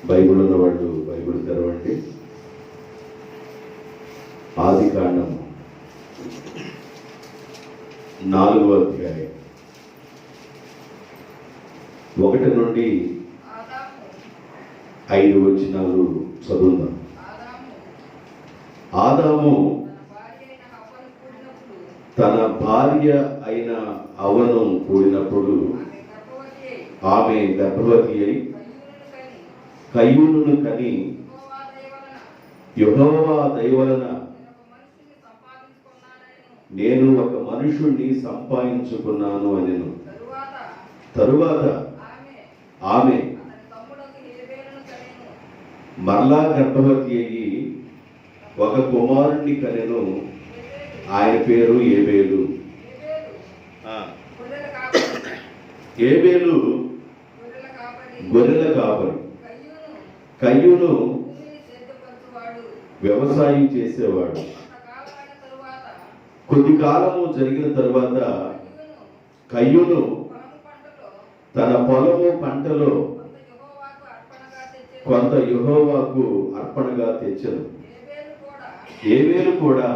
Bible ఉన్నవాళ్ళు Bible తెరవండి. ఆదికాండం 4వ అధ్యాయం 1 నుండి 5 వచనాలు చదువుదాం. ఆదాము తన భార్య అయిన హవ్వను కూడినప్పుడు ఆమె గర్భవతి అయి కయ్యూనును కని యెహోవా దయ వలన నేను ఒక మనుషుణ్ణి సంపాదించుకున్నాను అనెను. తరువాత ఆమె మరలా గర్భవతి అయ్యి ఒక కుమారుణ్ణి కనెను. ఆయన పేరు ఏబేలు. ఏబేలు గొర్రెల కాపరి, కయ్యూను వ్యవసాయం చేసేవాడు. కొద్ది కాలము జరిగిన తరువాత కయ్యూను తన పొలము పంటలో కొంత యెహోవాకు అర్పణగా తెచ్చెను. ఏబేలు కూడా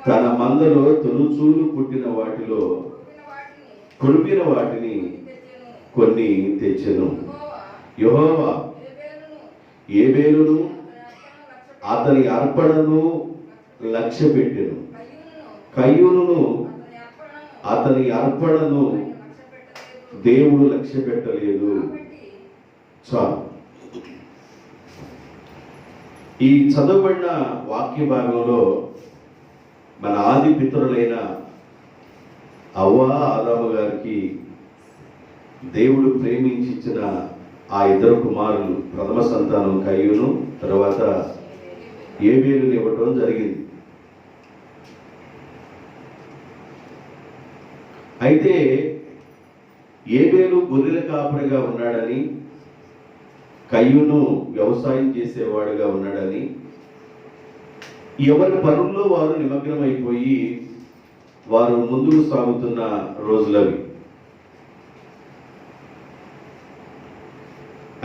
తన మందలో తొలుచూలు పుట్టిన వాటిలో కొలిపిన వాటిని కొన్ని తెచ్చెను. యెహోవా ఏబేలును అతని అర్పణను లక్ష్య పెట్టెను. కయ్యూనును అతని అర్పణను దేవుడు లక్ష్య పెట్టలేదు. చాలు. ఈ చదవబడిన వాక్య భాగంలో మన ఆది పితరులైన హవ్వ ఆదాము గారికి దేవుడు ప్రేమించి ఇచ్చిన ఆ ఇద్దరు కుమారులు, ప్రథమ సంతానం కయ్యూను, తర్వాత ఏబేలుని ఇవ్వటం జరిగింది. అయితే ఏబేలు గొర్రెల కాపరిగా ఉన్నాడని, కయ్యూను వ్యవసాయం చేసేవాడుగా ఉన్నాడని ఎవరి పనుల్లో వారు నిమగ్నమైపోయి వారు ముందుకు సాగుతున్న రోజులవి.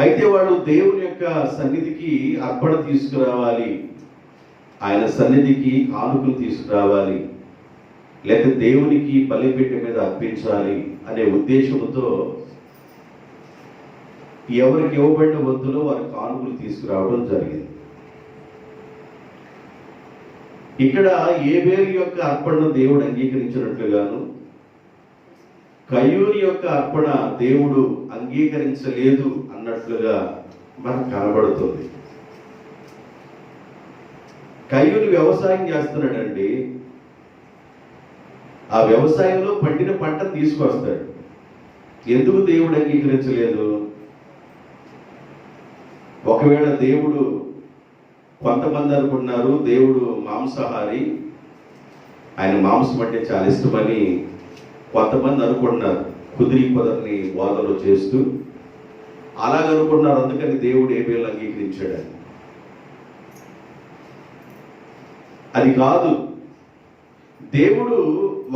అయితే వాడు దేవుని యొక్క సన్నిధికి అర్పణ తీసుకురావాలి, ఆయన సన్నిధికి కానుకలు తీసుకురావాలి, లేక దేవునికి బలిపీఠ మీద అర్పించాలి అనే ఉద్దేశంతో ఎవరికి ఇవ్వబడిన వంతులో వారి కానుకలు తీసుకురావడం జరిగింది. ఇక్కడ ఏబేలు యొక్క అర్పణను దేవుడు అంగీకరించినట్లుగాను, కయ్యూని యొక్క అర్పణ దేవుడు అంగీకరించలేదు అన్నట్లుగా మనకు కనబడుతుంది. కయ్యూని వ్యవసాయం చేస్తున్నాడండి. ఆ వ్యవసాయంలో పండిన పంటను తీసుకొస్తాడు. ఎందుకు దేవుడు అంగీకరించలేదు? ఒకవేళ దేవుడు, కొంతమంది అనుకున్నారు దేవుడు మాంసాహారి, ఆయన మాంసం అంటే చాలా ఇష్టమని కొంతమంది అనుకున్నారు, కుదిరి వాదనలు చేస్తూ అలాగనుకున్నారు. అందుకని దేవుడు ఏబేలు అంగీకరించాడని. అది కాదు. దేవుడు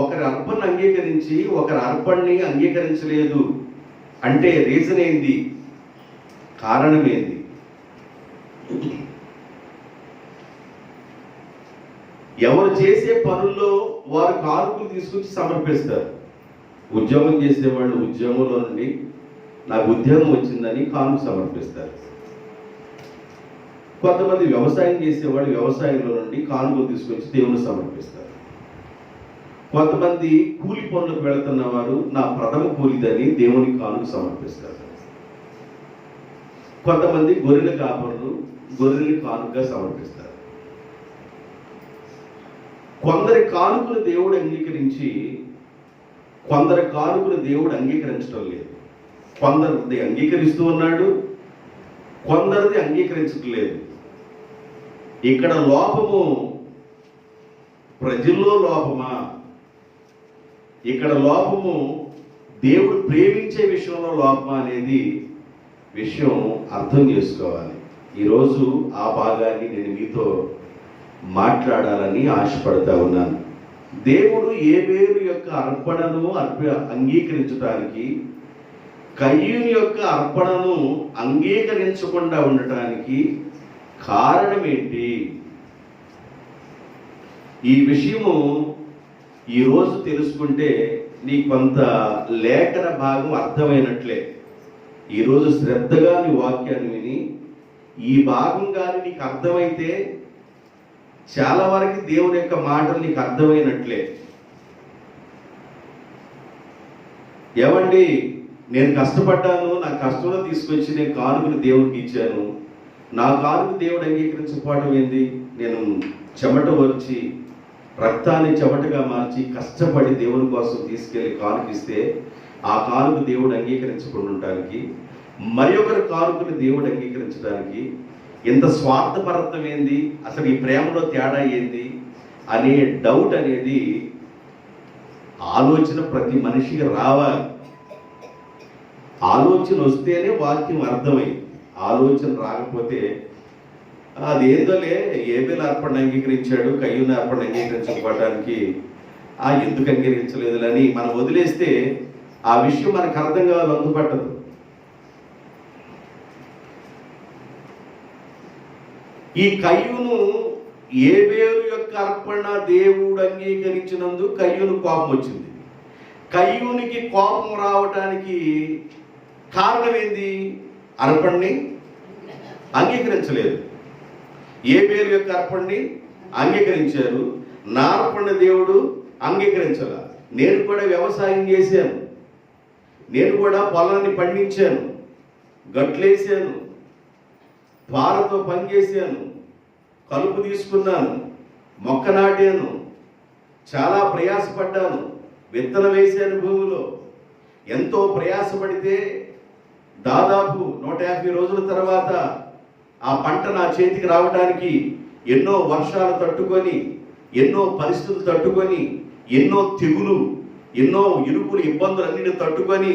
ఒకరి అర్పణ అంగీకరించి ఒకరి అర్పణని అంగీకరించలేదు అంటే రీజన్ ఏంది? కారణం ఏంది? ఎవరు చేసే పనుల్లో వారు కానుకలు తీసుకొచ్చి సమర్పిస్తారు. ఉద్యోగం చేసేవాళ్ళు ఉద్యోగంలో నుండి నాకు ఉద్యోగం వచ్చిందని కానుక సమర్పిస్తారు. కొంతమంది వ్యవసాయం చేసేవాళ్ళు వ్యవసాయంలో నుండి కానుకలు తీసుకొచ్చి దేవుని సమర్పిస్తారు. కొంతమంది కూలి పనులకు వెళుతున్న వారు నా ప్రథమ కూలిదని దేవునికి కానుక సమర్పిస్తారు. కొంతమంది గొర్రెల కాపరులు గొర్రెలు కానుకగా సమర్పిస్తారు. కొందరి కానుకలు దేవుడు అంగీకరించి కొందరి కానుకలు దేవుడు అంగీకరించడం లేదు. కొందరిది అంగీకరిస్తూ ఉన్నాడు, కొందరిది అంగీకరించడం లేదు. ఇక్కడ లోపము ప్రజల్లో లోపమా? ఇక్కడ లోపము దేవుడు ప్రేమించే విషయంలో లోపమా అనేది విషయం అర్థం చేసుకోవాలి. ఈరోజు ఆ భాగాన్ని నేను మీతో మాట్లాడాలని ఆశపడతా ఉన్నాను. దేవుడు ఏబేలు యొక్క అర్పణను అంగీకరించడానికి కయ్యూని యొక్క అర్పణను అంగీకరించకుండా ఉండటానికి కారణం ఏంటి? ఈ విషయము ఈరోజు తెలుసుకుంటే నీ కొంత లేఖన భాగం అర్థమైనట్లే. ఈరోజు శ్రద్ధగా నీ వాక్యాన్ని విని ఈ భాగం కానీ నీకు అర్థమైతే చాలా వరకు దేవుని యొక్క మాటలు నీకు అర్థమైనట్లే. ఏమండి, నేను కష్టపడ్డాను, నా కష్టంలో తీసుకొచ్చి నేను కానుకను దేవుడికి ఇచ్చాను, నా కానుక దేవుడు అంగీకరించకపోవడం ఏంది? నేను చెమట వచ్చి రక్తాన్ని చెమటగా మార్చి కష్టపడి దేవుని కోసం తీసుకెళ్లి కానుకిస్తే ఆ కానుక దేవుడు అంగీకరించకుండా ఉండటానికి, మరి ఒకరి కానుకను దేవుడు అంగీకరించడానికి ఇంత స్వార్థపరత్వం ఏంది? అసలు ఈ ప్రేమలో తేడా ఏంది అనే డౌట్ అనేది ఆలోచన ప్రతి మనిషికి రావాలి. ఆలోచన వస్తేనే వాక్యం అర్థమైంది. ఆలోచన రాకపోతే అదేందోలే, ఏబేలు అర్పణ అంగీకరించాడు, కయ్యూని అర్పణ అంగీకరించకపోవడానికి ఎందుకు అంగీకరించలేదులని మనం వదిలేస్తే ఆ విషయం మనకు అర్థం కావాలి, అందుపట్టదు. ఈ కయ్యూను ఏబేలు యొక్క అర్పణ దేవుడు అంగీకరించినందుకు కయ్యూను కోపం వచ్చింది. కయ్యూనికి కోపం రావటానికి కారణం ఏంది? అర్పణని అంగీకరించలేదు. ఏబేలు యొక్క అర్పణని అంగీకరించారు, నా అర్పణ దేవుడు అంగీకరించాల. నేను కూడా వ్యవసాయం చేశాను, నేను కూడా పొలాన్ని పండించాను, గట్లేసాను, పారతో పనిచేసాను, కలుపు తీసుకున్నాను, మొక్క నాటాను, చాలా ప్రయాసపడ్డాను, విత్తనం వేసాను భూమిలో. ఎంతో ప్రయాసపడితే దాదాపు 150 రోజుల తర్వాత ఆ పంట నా చేతికి రావడానికి ఎన్నో వర్షాలు తట్టుకొని, ఎన్నో పరిస్థితులు తట్టుకొని, ఎన్నో తెగులు, ఎన్నో ఇరుకులు, ఇబ్బందులు అన్నిటిని తట్టుకొని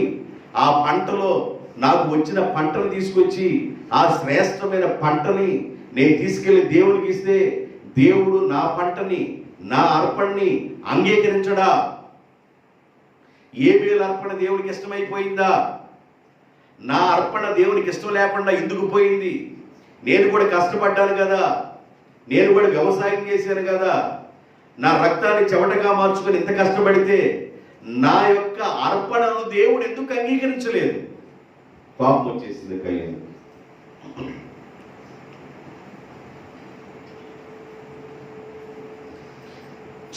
ఆ పంటలో నాకు వచ్చిన పంటను తీసుకొచ్చి ఆ శ్రేష్టమైన పంటని నేను తీసుకెళ్లి దేవుడికి ఇస్తే దేవుడు నా పంటని, నా అర్పణని అంగీకరించడా? ఏబేలు అర్పణ దేవుడికి ఇష్టమైపోయిందా? నా అర్పణ దేవునికి ఇష్టం లేకుండా ఎందుకు పోయింది? నేను కూడా కష్టపడ్డాను కదా, నేను కూడా వ్యవసాయం చేశాను కదా, నా రక్తాన్ని చెమటగా మార్చుకొని ఎంత కష్టపడితే నా యొక్క అర్పణను దేవుడు ఎందుకు అంగీకరించలేదు? కోపం వచ్చేసింది కయ్యూను.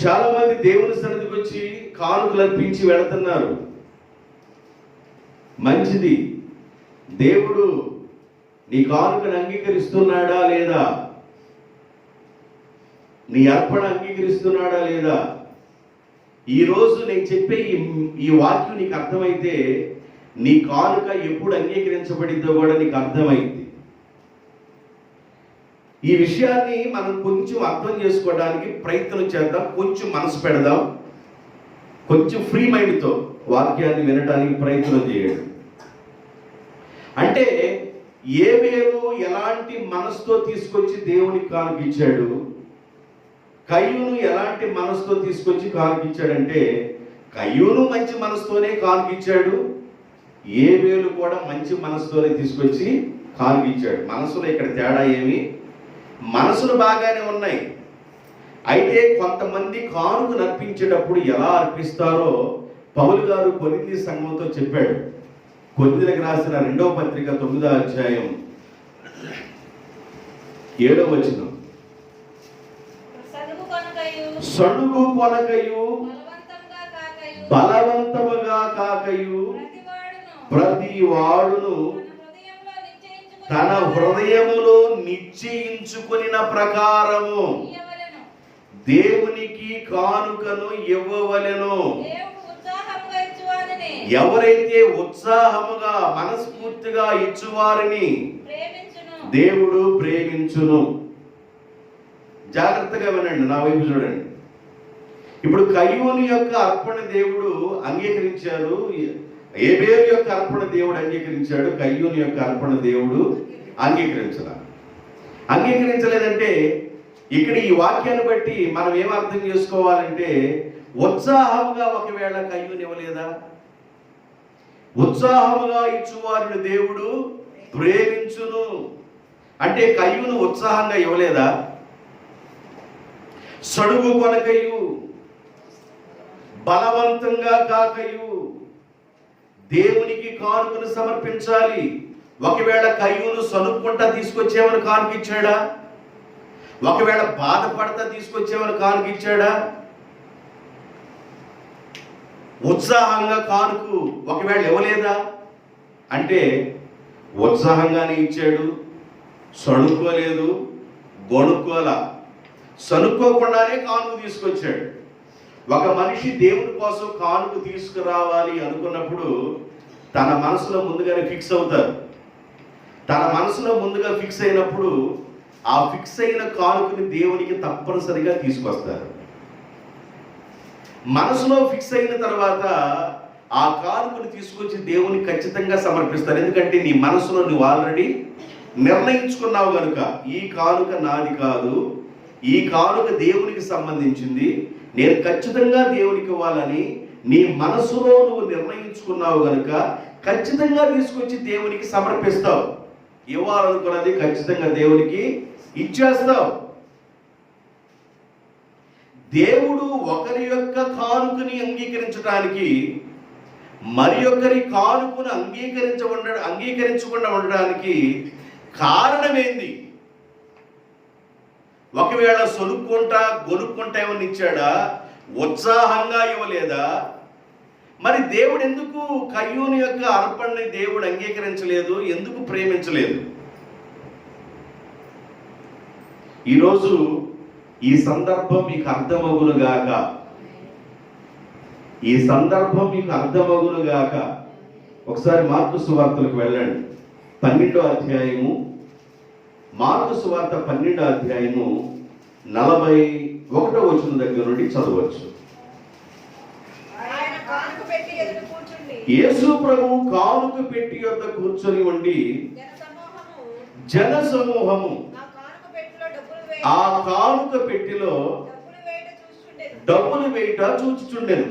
చాలా మంది దేవుని సన్నిధికి వచ్చి కానుకలు అర్పించి వెళుతున్నారు. మంచిది, దేవుడు నీ కానుకను అంగీకరిస్తున్నాడా లేదా? నీ అర్పణ అంగీకరిస్తున్నాడా లేదా? ఈరోజు నేను చెప్పే ఈ వాక్యం నీకు అర్థమైతే నీ కానుక ఎప్పుడు అంగీకరించబడిందో కూడా నీకు అర్థమైంది. ఈ విషయాన్ని మనం కొంచెం అర్థం చేసుకోవడానికి ప్రయత్నం చేద్దాం, కొంచెం మనసు పెడదాం, కొంచెం ఫ్రీ మైండ్తో వాక్యాన్ని వినడానికి ప్రయత్నం చేయండి. అంటే ఏబేలు ఎలాంటి మనసుతో తీసుకొచ్చి దేవునికి కానుకిచ్చాడు, కయ్యూను ఎలాంటి మనసుతో తీసుకొచ్చి కానుకిచ్చాడంటే కయ్యూను మంచి మనసుతోనే కానుకిచ్చాడు, ఏబేలు కూడా మంచి మనసుతోనే తీసుకొచ్చి కానుకిచ్చాడు. మనసులో ఇక్కడ తేడా ఏమి? మనసులు బాగానే ఉన్నాయి. అయితే కొంతమంది కానుకను అర్పించేటప్పుడు ఎలా అర్పిస్తారో పౌలు గారు కొరింథీ సంఘంతో చెప్పాడు. కొరింథీలకు రాసిన 2వ పత్రిక 9వ అధ్యాయం 7వ వచనం, సడుగు కొనకయు బలవంతముగా కాకయు ప్రతి వాడును తన హృదయములో నిశ్చయించుకొనిన ప్రకారము దేవునికి కానుకను ఇవ్వవలెను. ఎవరైతే ఉత్సాహముగా మనస్ఫూర్తిగా ఇచ్చువారిని దేవుడు ప్రేమించును. జాగ్రత్తగా వినండి, నా వైపు చూడండి. ఇప్పుడు కయ్యూని యొక్క అర్పణ దేవుడు అంగీకరించారు, ఏబేలు యొక్క అర్పణ దేవుడు అంగీకరించాడు, కయ్యూని యొక్క అర్పణ దేవుడు అంగీకరించలేదంటే ఇక్కడ ఈ వాక్యాన్ని బట్టి మనం ఏం అర్థం చేసుకోవాలంటే ఉత్సాహంగా ఒకవేళ కయ్యూని ఇవ్వలేదా? ఉత్సాహముగా ఇచ్చు వారిని దేవుడు ప్రేమించును. అంటే కయ్యూను ఉత్సాహంగా ఇవ్వలేదా? సడుగు కొనకయు బలవంతంగా కాకయు దేవునికి కానుకను సమర్పించాలి. ఒకవేళ కయ్యూను సనుక్కుంటా తీసుకొచ్చేమని కానుక ఇచ్చాడా? ఒకవేళ బాధపడతా తీసుకొచ్చేమని కానుక ఇచ్చాడా? ఉత్సాహంగా కానుకు ఒకవేళ ఇవ్వలేదా అంటే ఉత్సాహంగానే ఇచ్చాడు. సణుక్కోలేదు, గొణుక్కోలా, సనుక్కోకుండానే కానుక తీసుకొచ్చాడు. ఒక మనిషి దేవుడి కోసం కానుక తీసుకురావాలి అనుకున్నప్పుడు తన మనసులో ముందుగానే ఫిక్స్ అవుతారు. తన మనసులో ముందుగా ఫిక్స్ అయినప్పుడు ఆ ఫిక్స్ అయిన కానుకని దేవునికి తప్పనిసరిగా తీసుకొస్తారు. మనసులో ఫిక్స్ అయిన తర్వాత ఆ కానుకను తీసుకొచ్చి దేవునికి ఖచ్చితంగా సమర్పిస్తారు. ఎందుకంటే నీ మనసులో నువ్వు ఆల్రెడీ నిర్ణయించుకున్నావు కనుక ఈ కానుక నాది కాదు, ఈ కానుక దేవునికి సంబంధించింది, నేను ఖచ్చితంగా దేవునికి ఇవ్వాలని నీ మనసులో నువ్వు నిర్ణయించుకున్నావు కనుక ఖచ్చితంగా తీసుకొచ్చి దేవునికి సమర్పిస్తావు. ఇవ్వాలనుకున్నది ఖచ్చితంగా దేవునికి ఇచ్చేస్తావు. దేవుడు ఒకరి యొక్క కానుకని అంగీకరించడానికి మరి ఒకరి కానుకను అంగీకరించకుండా ఉండడానికి కారణమేంది? ఒకవేళ సొనుక్కుంటా గొనుక్కుంటా ఏమని ఇచ్చాడా? ఉత్సాహంగా ఇవ్వలేదా? మరి దేవుడు ఎందుకు కయ్యూని యొక్క అర్పణని దేవుడు అంగీకరించలేదు? ఎందుకు ప్రేమించలేదు? ఈరోజు ఈ సందర్భం మీకు అర్థమగునుగాక, ఈ సందర్భం మీకు అర్థమగునుగాక. ఒకసారి మార్కు సువార్తలకు వెళ్ళండి, 12వ అధ్యాయము. మార్కు సువార్త 12వ అధ్యాయము 41వ వచనం దగ్గర నుండి చదవచ్చు. యేసు ప్రభువు కానుక పెట్టి యొద్ద కూర్చొని ఉండి జన సమూహము ఆ కానుక పెట్టిలో డబ్బులు వేయట చూచుచుండెను.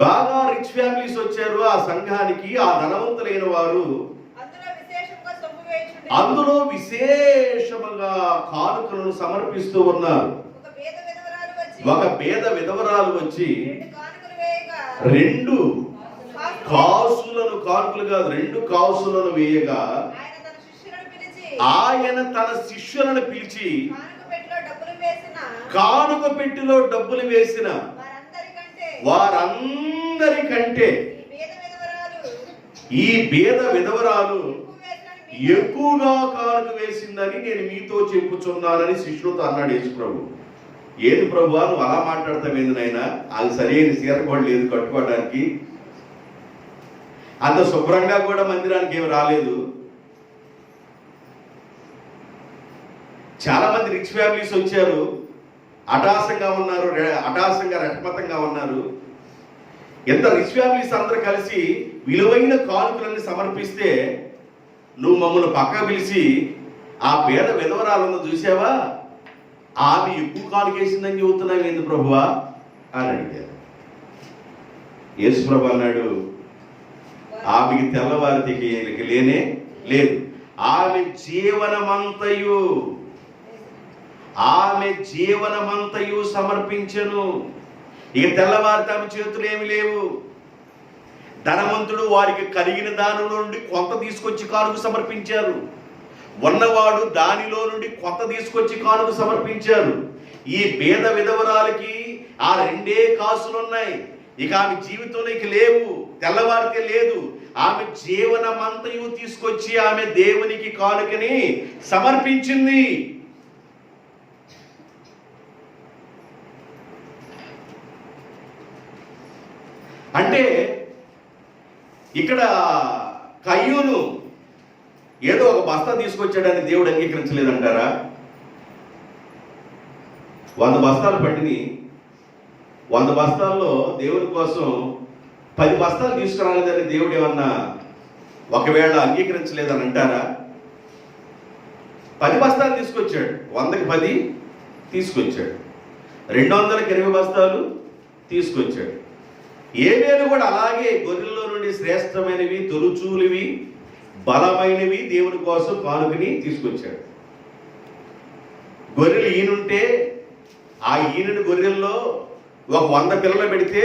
బాగా రిచ్ ఫ్యామిలీస్ వచ్చారు ఆ సంఘానికి. ఆ ధనవంతులైన వారు అందులో విశేషముగా కానుకలను సమర్పిస్తూ ఉన్నారు. ఒక పేద విధవరాలు వచ్చి 2 కాసులను, కానుకలు కాదు 2 కాసులను వేయగా ఆయన తన శిష్యులను పిలిచి కానుక పెట్టిలో డబ్బులు వేసిన వారందరికంటే ఈ పేద విధవరాలు ఎక్కువగా కానుక వేసిందని నేను మీతో చెప్పుచున్నానని శిష్యులతో అన్నాడు యేసు ప్రభు. ఏది ప్రభువా నువ్వు అలా మాట్లాడతావేంది నాయనా? అది సరైన సీర కూడా లేదు కట్టుకోవడానికి, అంత శుభ్రంగా కూడా మందిరానికి ఏమి రాలేదు. చాలా మంది రిచ్ ఫ్యామిలీస్ వచ్చారు, అటాసంగా ఉన్నారు, అటాసంగా రటమతంగా ఉన్నారు. ఎంత రిచ్ ఫ్యామిలీస్ అందరూ కలిసి విలువైన కానుకలను సమర్పిస్తే నువ్వు మమ్మల్ని పక్క పిలిచి ఆ పేద విధవరాలను చూసావా, ఆమె ఎక్కువ కానుకేసిందని చెబుతున్నావు ఏంది ప్రభువా అని అడిగారు. యేసు ప్రభు అన్నాడు, ఆమెకి తెల్లవారికి లేనే లేదు, ఆమె జీవనమంతయు సమర్పించెను. ఇక తెల్లవారి ఆమె చేతులు ఏమి లేవు. ధనవంతుడు వారికి కలిగిన దానిలో నుండి కొంత తీసుకొచ్చి కానుక సమర్పించారు. ఉన్నవాడు దానిలో నుండి కొంత తీసుకొచ్చి కానుక సమర్పించారు. ఈ పేద విధవరాలకి ఆ 2 కాసులు ఉన్నాయి. ఇక ఆమె జీవితంలోకి లేవు, తెల్లవారికే లేదు. ఆమె జీవనమంతయు తీసుకొచ్చి ఆమె దేవునికి కానుకని సమర్పించింది. అంటే ఇక్కడ కయ్యూను ఏదో ఒక బస్తా తీసుకొచ్చాడని దేవుడు అంగీకరించలేదంటారా? 100 బస్తాలు పట్టిని, 100 బస్తాల్లో దేవుని కోసం 10 బస్తాలు తీసుకురాలేదని దేవుడు ఏమన్నా ఒకవేళ అంగీకరించలేదని అంటారా? 10 బస్తాలు తీసుకొచ్చాడు, 100కి 10 తీసుకొచ్చాడు, 220 బస్తాలు తీసుకొచ్చాడు. ఏబేలు కూడా అలాగే గొర్రెల్లో నుండి శ్రేష్టమైనవి, తొలుచూలివి, బలమైనవి దేవుని కోసం కానుకని తీసుకొచ్చాడు. గొర్రెలు ఈనుంటే ఆ ఈనుని గొర్రెల్లో ఒక 100 పిల్లలు పెడితే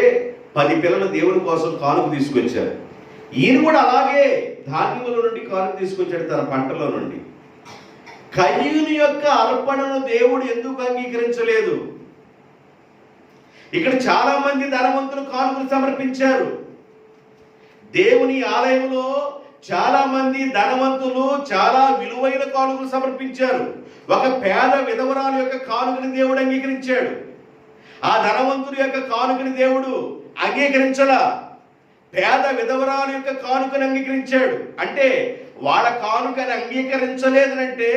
10 పిల్లలు దేవుని కోసం కానుక తీసుకొచ్చారు. ఈయన కూడా అలాగే ధాన్యముల నుండి కానుక తీసుకొచ్చాడు తన పంటలో నుండి. కయీను యొక్క అర్పణను దేవుడు ఎందుకు అంగీకరించలేదు? ఇక్కడ చాలా మంది ధనవంతులు కానుకలు సమర్పించారు. దేవుని ఆలయంలో చాలా మంది ధనవంతులు చాలా విలువైన కానుకలు సమర్పించారు. ఒక పేద విధవరాలు యొక్క కానుకని దేవుడు అంగీకరించాడు. ఆ ధనవంతుడి యొక్క కానుకని దేవుడు అంగీకరించలా, పేద విధవరాలు యొక్క కానుకని అంగీకరించాడు. అంటే వాళ్ళ కానుకని అంగీకరించలేదనంటే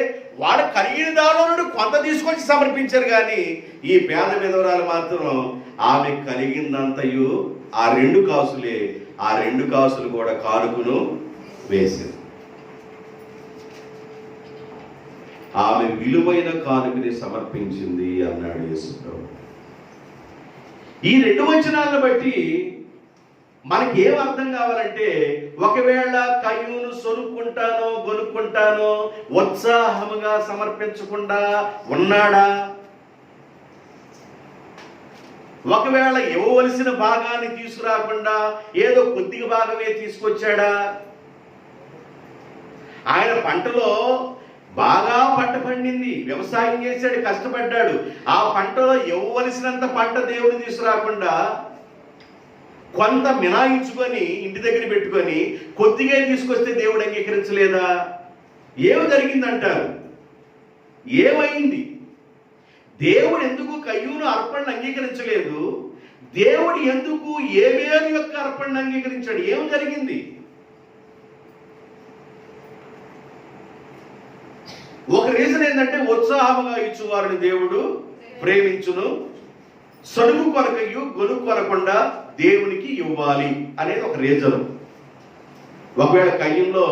వాళ్ళ కలిగిన దానిలో నుండి కొంత తీసుకొచ్చి సమర్పించారు. కానీ ఈ పేద విధవరాలు మాత్రం ఆమె కలిగిందంతయు ఆ 2 కాసులే, ఆ 2 కాసులు కూడా కానుకను వేసింది. ఆమె విలువైన కానుకని సమర్పించింది అన్నాడు యేసుప్రభు. ఈ 2 వచనాలను బట్టి మనకి ఏం అర్థం కావాలంటే, ఒకవేళ కయ్యూను సొనుక్కుంటానో గొనుక్కుంటానో ఉత్సాహముగా సమర్పించకుండా ఉన్నాడా? ఒకవేళ ఇవ్వవలసిన భాగాన్ని తీసుకురాకుండా ఏదో కొద్దిగా భాగమే తీసుకొచ్చాడా? ఆయన పంటలో బాగా పంట పండింది, వ్యవసాయం చేశాడు, కష్టపడ్డాడు. ఆ పంటలో ఇవ్వవలసినంత పంట దేవుడు తీసుకురాకుండా కొంత మినాయించుకొని ఇంటి దగ్గర పెట్టుకొని కొద్దిగా తీసుకొస్తే దేవుడు అంగీకరించలేదా? ఏమి జరిగిందంటారు? ఏమైంది? దేవుడు ఎందుకు కయ్యూను అర్పణను అంగీకరించలేదు? దేవుడు ఎందుకు ఏబేలు యొక్క అర్పణను అంగీకరించాడు? ఏం జరిగింది? ఒక రీజన్ ఏంటంటే, ఉత్సాహముగా ఇచ్చువారిని దేవుడు ప్రేమించును, సడుగు కొరకయు గొనుగు కొనకుండా దేవునికి ఇవ్వాలి అనేది ఒక రీజన్. ఒకవేళ కయ్యూనులో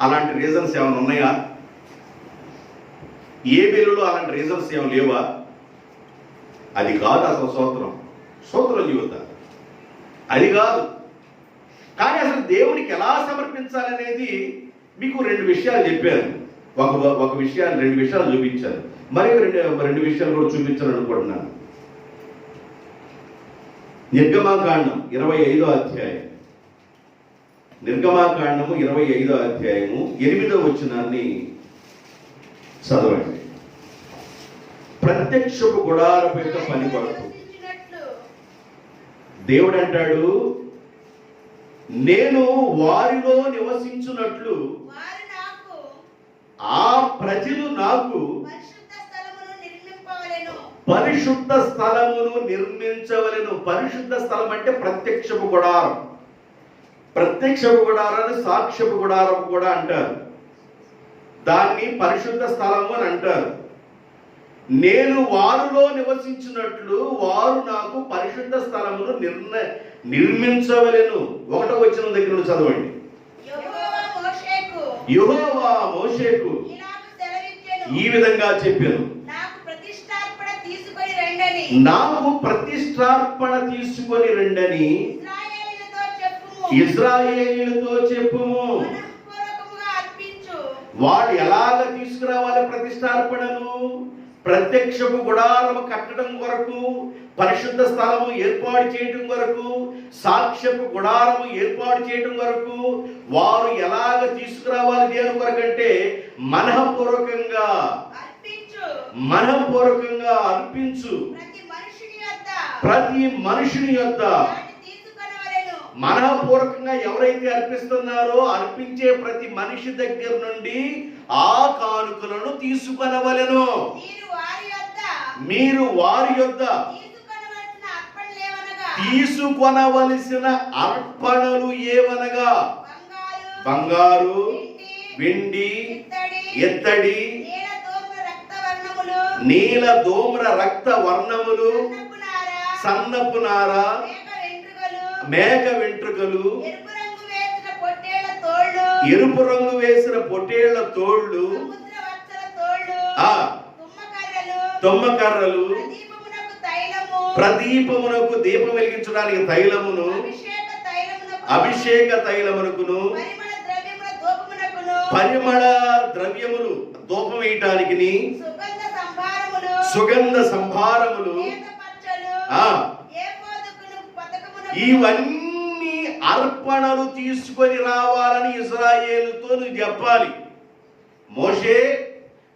అలాంటి రీజన్స్ ఏమైనా ఉన్నాయా? ఏబేలులో అలాంటి రీజన్స్ ఏమైనా లేవా? అది కాదు అసలు సూత్రం జీవిత అది కాదు. కానీ అసలు దేవునికి ఎలా సమర్పించాలనేది మీకు 2 విషయాలు చెప్పాను. ఒక విషయాన్ని 2 విషయాలు చూపించాను. మరి 2 విషయాలు కూడా చూపించాలనుకుంటున్నాను. నిర్గమాకాండం 25వ అధ్యాయం, నిర్గమాకాండము 25వ అధ్యాయము 8వ వచనాన్ని చదవండి. ప్రత్యక్షపు గుడారపు యొక్క పని కొరకు దేవుడు అంటాడు, నేను వారిలో నివసించున్నట్లు ఆ ప్రజలు నాకు పరిశుద్ధ స్థలమును నిర్మించవలెను. పరిశుద్ధ స్థలం అంటే ప్రత్యక్షపు గుడారం. ప్రత్యక్షపు గుడారాన్ని సాక్ష్యపు గుడారం కూడా అంటారు. దాన్ని పరిశుద్ధ స్థలము అని అంటారు. నేను వారిలో నివసించినట్లు వారు నాకు పరిశుద్ధ స్థలమును నిర్మించవలెను. 1వ వచనం దగ్గర నుండి చదవండి. యెహోవా మోషేకు ఈ విధంగా చెప్పాను, నాకు ప్రతిష్టార్పణ తీసుకొని రండని ఇశ్రాయేలీయులతో చెప్పుము. వాడు ఎలాగ తీసుకురావాలి ప్రతిష్టార్పణను? ప్రత్యక్షపు గుడారము కట్టడం కొరకు, పరిశుద్ధ స్థలము ఏర్పాటు చేయడం కొరకు, సాక్ష్యపు గుడారము ఏర్పాటు చేయడం కొరకు వారు ఎలాగ తీసుకురావాలి దేవుని కొరకంటే మనఃపూర్వకంగా అర్పించు. ప్రతి మనుషుని యొద్ద మనఃపూర్వకంగా ఎవరైతే అర్పిస్తున్నారో అర్పించే ప్రతి మనిషి దగ్గర నుండి ఆ కానుకలను తీసుకొనవలెను. మీరు వారి యొద్ద తీసుకొనవలసిన అర్పణలు ఏవనగా బంగారు, వెండి, ఎత్తడి, నీల ధూమ్ర రక్త వర్ణములు, సన్నపు నార, మేక వెంట్రుకలు, ఎరుపు రంగు వేసిన పొట్టేళ్ల తోళ్లు, తుమ్మకర్రలు, ప్రదీపమునకు దీపం వెలిగించడానికి తైలమును, అభిషేక తైలమునకును, పరిమళ ద్రవ్యములు ధూపం వేయటానికి, సుగంధ సంభారములు, ఇవన్నీ అర్పణలు తీసుకొని రావాలని ఇశ్రాయేలుతో నువ్వు చెప్పాలి. మోషే,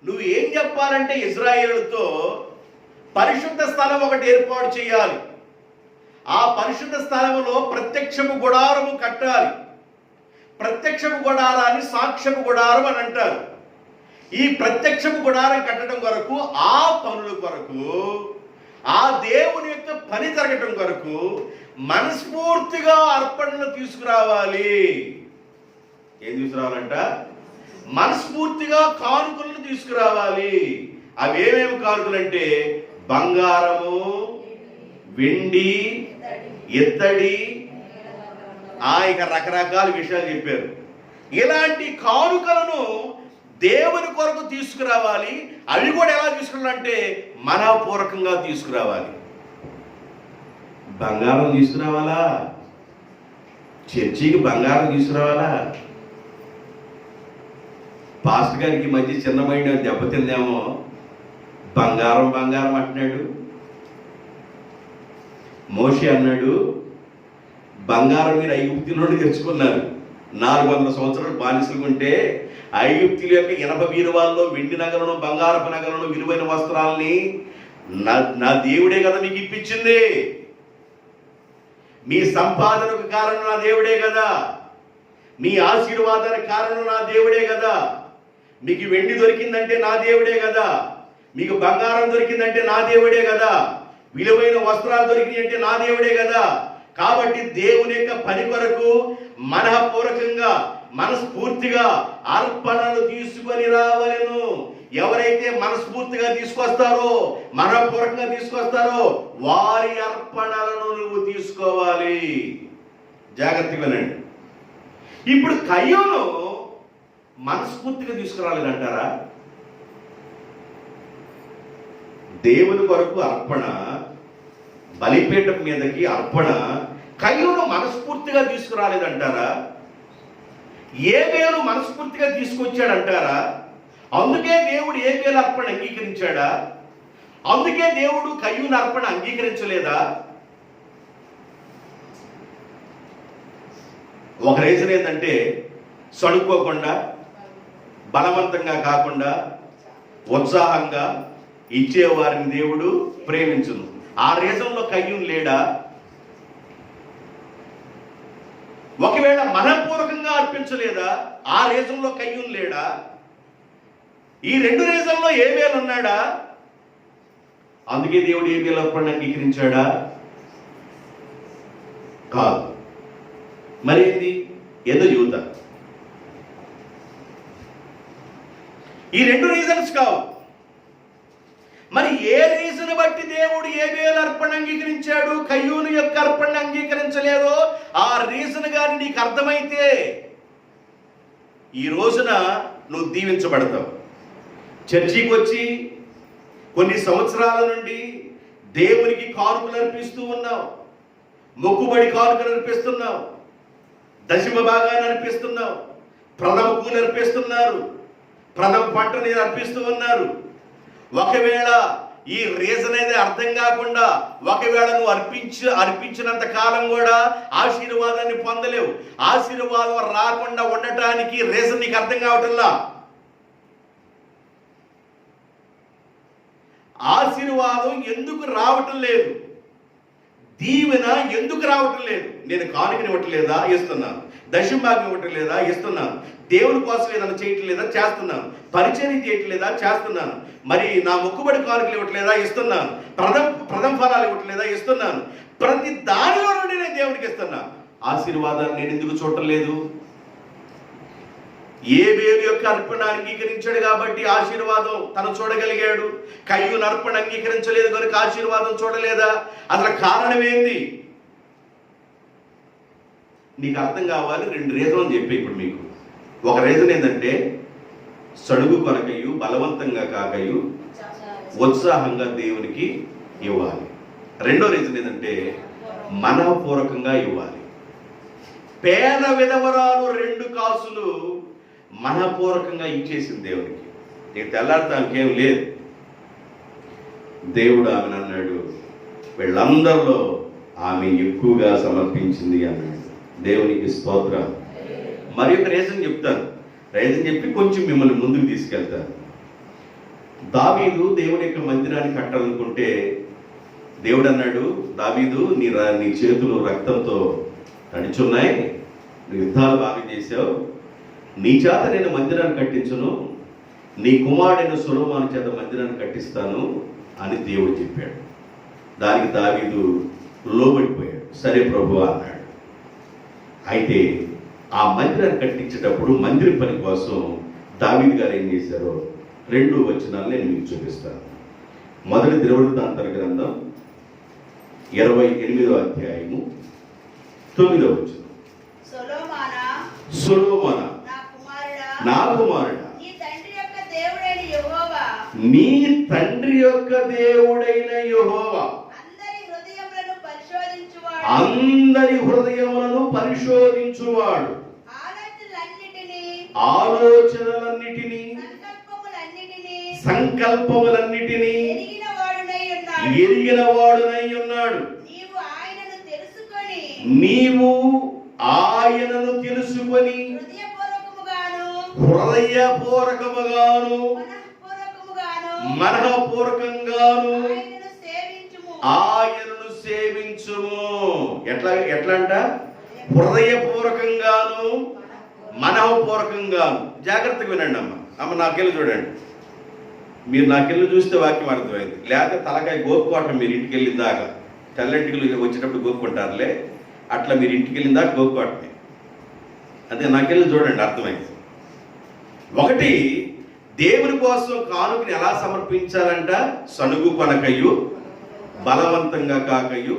నువ్వు ఏం చెప్పాలంటే ఇశ్రాయేలుతో పరిశుద్ధ స్థలం ఒకటి ఏర్పాటు చేయాలి. ఆ పరిశుద్ధ స్థలములో ప్రత్యక్షపు గుడారము కట్టాలి. ప్రత్యక్షపు గుడారాన్ని సాక్ష్యపు గుడారం అని అంటారు. ఈ ప్రత్యక్షపు గుడారం కట్టడం కొరకు, ఆ పనుల కొరకు, ఆ దేవుని యొక్క పని జరగటం కొరకు మనస్ఫూర్తిగా అర్పణలు తీసుకురావాలి. ఏం తీసుకురావాలంట? మనస్ఫూర్తిగా కానుకలను తీసుకురావాలి. అవి ఏమేమి కానుకలు అంటే బంగారము, వెండి, ఇత్తడి, ఇక రకరకాల విషయాలు చెప్పారు. ఇలాంటి కానుకలను దేవుని కొరకు తీసుకురావాలి. అవి కూడా ఎలా తీసుకురావాలంటే మనపూర్వకంగా తీసుకురావాలి. బంగారం తీసుకురావాలా? చర్చికి బంగారం తీసుకురావాలా? పాస్టర్ గారికి మధ్య చిన్న మైండ్ దెబ్బతిందేమో, బంగారం బంగారం అంటున్నాడు. మోషే అన్నాడు, బంగారం మీరు ఐగుప్తు నుండి తెచ్చుకున్నారు. 400 సంవత్సరాలు బానిసలు ఉంటే ఐగుప్తుల యొక్క ఇనప బీరువాల్లో వెండి నగలను, బంగారపు నగలను, విలువైన వస్త్రాలని నా దేవుడే కదా మీకు ఇప్పించింది. మీ సంపాదనకు కారణం నా దేవుడే కదా. మీ ఆశీర్వాదానికి కారణం నా దేవుడే కదా. మీకు వెండి దొరికిందంటే నా దేవుడే కదా. మీకు బంగారం దొరికిందంటే నా దేవుడే కదా. విలువైన వస్త్రాలు దొరికినాయి అంటే నా దేవుడే కదా. కాబట్టి దేవుని యొక్క పని కొరకు మనఃపూర్వకంగా, మనస్ఫూర్తిగా అర్పణలు తీసుకొని రావలెను. ఎవరైతే మనస్ఫూర్తిగా తీసుకొస్తారో, మనఃపూర్వకంగా తీసుకొస్తారో వారి అర్పణలను నువ్వు తీసుకోవాలి. జాగ్రత్తగా వినండి. ఇప్పుడు కయ్యూను మనస్ఫూర్తిగా తీసుకురాలేదు అంటారా? దేవుని కొరకు అర్పణ, బలిపీఠం మీదకి అర్పణ కయ్యూను మనస్ఫూర్తిగా తీసుకురాలేదంటారా? ఏబేలు మనస్ఫూర్తిగా తీసుకొచ్చాడంటారా? అందుకే దేవుడు ఏబేలు అర్పణ అంగీకరించాడా? అందుకే దేవుడు కయ్యూను అర్పణ అంగీకరించలేదా? ఒక రీజన్ ఏంటంటే సడుకోకుండా, బలవంతంగా కాకుండా, ఉత్సాహంగా ఇచ్చేవారిని దేవుడు ప్రేమించును. ఆ రీజన్లో కయ్యూను లేడా? ఒకవేళ మనపూర్వకంగా అర్పించలేదా? ఆ రీజన్లో కయ్యూను లేడా? ఈ 2 రీజన్లో ఏబేలు ఉన్నాడా? అందుకే దేవుడు ఏబేలు అర్పణ అంగీకరించాడా? కాదు. మరి ఏంది? ఏదో చెబుతా. ఈ 2 రీజన్స్ కావు. మరి ఏ రీజన్ బట్టి దేవుడు ఏబేలు అర్పణ అంగీకరించాడు, కయ్యూను యొక్క అర్పణ అంగీకరించలేదో ఆ రీజన్ గాని నీకు అర్థమైతే ఈ రోజున నువ్వు దీవించబడతావు. చర్చికి వచ్చి కొన్ని సంవత్సరాల నుండి దేవునికి కానుకలు అర్పిస్తూ ఉన్నావు, మొక్కుబడి కానుకలు అర్పిస్తున్నావు, దశమ భాగాన్ని అర్పిస్తున్నావు, ప్రథమ కూలి అర్పిస్తున్నారు, ప్రథమ పంటని అర్పిస్తూ ఉన్నారు. ఒకవేళ ఈ రీజన్ అనేది అర్థం కాకుండా ఒకవేళ నువ్వు అర్పించినంత కాలం కూడా ఆశీర్వాదాన్ని పొందలేవు. ఆశీర్వాదం రాకుండా ఉండటానికి రీజన్ నీకు అర్థం కావటంలా. ఆశీర్వాదం ఎందుకు రావటం లేదు, దీవెన ఎందుకు రావటం లేదు? నేను కానుకని ఇవ్వట్లేదా? ఇస్తున్నాను. దశంభాగం ఇవ్వటం లేదా? ఇస్తున్నాను. దేవుని కోసం ఏదైనా చేయటం లేదా? చేస్తున్నాను. పరిచయం చేయటం లేదా? చేస్తున్నాను. మరి నా మొక్కుబడి కానుకలు ఇవ్వట్లేదా? ఇస్తున్నాను. ప్రథమ ఫలాలు ఇవ్వట్లేదా? ఇస్తున్నాను. ప్రతి దానిలో నుండి నేను దేవునికి ఇస్తున్నాను. ఆశీర్వాదాన్ని నేను ఎందుకు చూడటం లేదు? ఏబేలు యొక్క అర్పణ అంగీకరించాడు కాబట్టి ఆశీర్వాదం తను చూడగలిగాడు. కయ్యూను అర్పణ అంగీకరించలేదు కనుక ఆశీర్వాదం చూడలేదా? అసలు కారణం ఏంది? నీకు అర్థం కావాలి. 2 రీజన్లు చెప్పి ఇప్పుడు మీకు. ఒక రీజన్ ఏంటంటే సడుగు కొనకయు, బలవంతంగా కాకయు, ఉత్సాహంగా దేవునికి ఇవ్వాలి. రెండో రీజన్ ఏంటంటే మనఃపూర్వకంగా ఇవ్వాలి. పేద విధవరాలు 2 కాసులు మనఃపూర్వకంగా ఇచ్చేసింది దేవునికి. నీకు తెల్లాడటానికి ఏం లేదు. దేవుడు ఆమెను అన్నాడు, వీళ్ళందరిలో ఆమె ఎక్కువగా సమర్పించింది అన్నాడు. దేవునికి స్తోత్రం. మరి ఒక రీజన్ చెప్తాను, రీజన్ చెప్పి కొంచెం మిమ్మల్ని ముందుకు తీసుకెళ్తాను. దావీదు దేవుని యొక్క మందిరాన్ని కట్టాలనుకుంటే దేవుడు అన్నాడు, దావీదు నీ చేతులు రక్తంతో తడిచున్నాయి, యుద్ధాలు బాగా చేశావు, నీ చేత నేను మందిరాన్ని కట్టించును, నీ కుమారుడైన సొలొమోను చేత మందిరాన్ని కట్టిస్తాను అని దేవుడు చెప్పాడు. దానికి దావీదు లోబడిపోయాడు. సరే ప్రభువా అన్నాడు. అయితే ఆ మందిరాన్ని కట్టించేటప్పుడు మందిర పని కోసం దావీదు గారు ఏం చేశారో 2 వచనాలు నేను మీకు చూపిస్తాను. మొదటి దినవృత్తాంతర గ్రంథం 28వ అధ్యాయము 9వ వచనం. సొలొమోనా నా కుమారుడా, నీ తండ్రి యొక్క దేవుడైన యెహోవా అందరి హృదయములను పరిశోధించువాడు, ఆలోచనలన్నిటినీ సంకల్పములన్నిటినీ ఎరిగిన వాడునై ఉన్నాడు. నీవు ఆయనను తెలుసుకొని హృదయపూర్వకముగాను మనఃపూర్వకంగాను ఆయనను సేవించుము. ఎట్లా అంట? హృదయపూర్వకంగాను మనఃపూర్వకంగాను. జాగ్రత్తగా వినండి అమ్మ నాకెళ్ళి చూడండి. మీరు నాకెళ్ళి చూస్తే వాక్యం అర్థమైంది. లేకపోతే తలకాయ గోపుకోవటం మీరు ఇంటికి వెళ్ళిన దాకా, తెల్లంటికి వచ్చేటప్పుడు గోపుకుంటారులే, అట్లా మీరు ఇంటికి వెళ్ళిన దాకా గోపుకోవటమే. అదే నాకెళ్ళి చూడండి, అర్థమైంది. 1, దేవుని కోసం కానుకని ఎలా సమర్పించాలంట? సనుగు కొనకయ్యు బలవంతంగా కాకయ్యు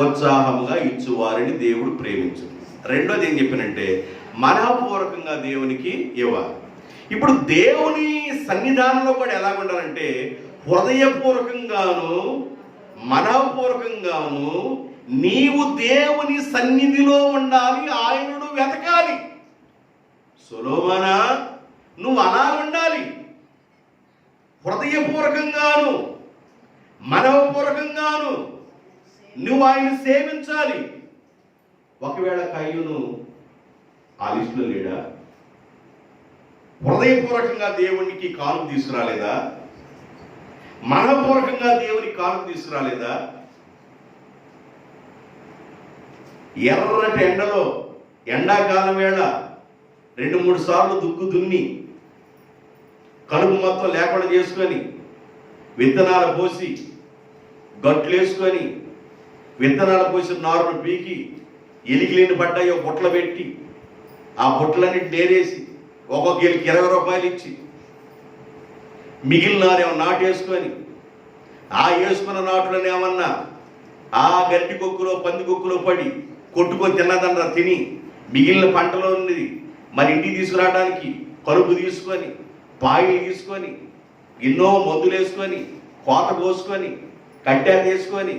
ఉత్సాహముగా ఇచ్చువారిని దేవుడు ప్రేమించు. రెండోది ఏం చెప్పినంటే మనఃపూర్వకంగా దేవునికి ఇవ్వాలి. ఇప్పుడు దేవుని సన్నిధానంలో కూడా ఎలా ఉండాలంటే హృదయపూర్వకంగాను మనఃపూర్వకంగాను నీవు దేవుని సన్నిధిలో ఉండాలి, ఆయనను వెతకాలి. సొలొమోనా, నువ్వు అలా ఉండాలి. హృదయపూర్వకంగాను మనఃపూర్వకంగాను నువ్వు ఆయన సేవించాలి. ఒకవేళ కయ్యూను ఆ లిస్టులో లేడా? హృదయపూర్వకంగా దేవునికి కానుక తీసుకురాలేదా? మనఃపూర్వకంగా దేవునికి కానుక తీసుకురాలేదా? ఎర్రటి ఎండలో ఎండాకాలం వేళ 2-3 సార్లు దుక్కు దున్ని కలుపు మొత్తం లేకుండా చేసుకొని విత్తనాలు పోసి గట్లు వేసుకొని విత్తనాలు పోసిన నారును పీకి ఎలిగిలిని పడ్డాయో బుట్టలు పెట్టి ఆ బుట్టలన్నీ నేరేసి ఒక్కొక్క ఎలికి 20 రూపాయలు ఇచ్చి మిగిలిన నారేమో నాటేసుకొని ఆ వేసుకున్న నాటులను ఏమన్నా ఆ గడ్డి కొక్కులో పంది కొక్కులో పడి కొట్టుకొని తిన్నదన్న తిని మిగిలిన పంటలో ఉన్నది మరి ఇంటికి తీసుకురావడానికి కలుపు తీసుకొని పాయిలు తీసుకొని ఎన్నో మందులు వేసుకొని కోత కోసుకొని కట్టెలు తీసుకొని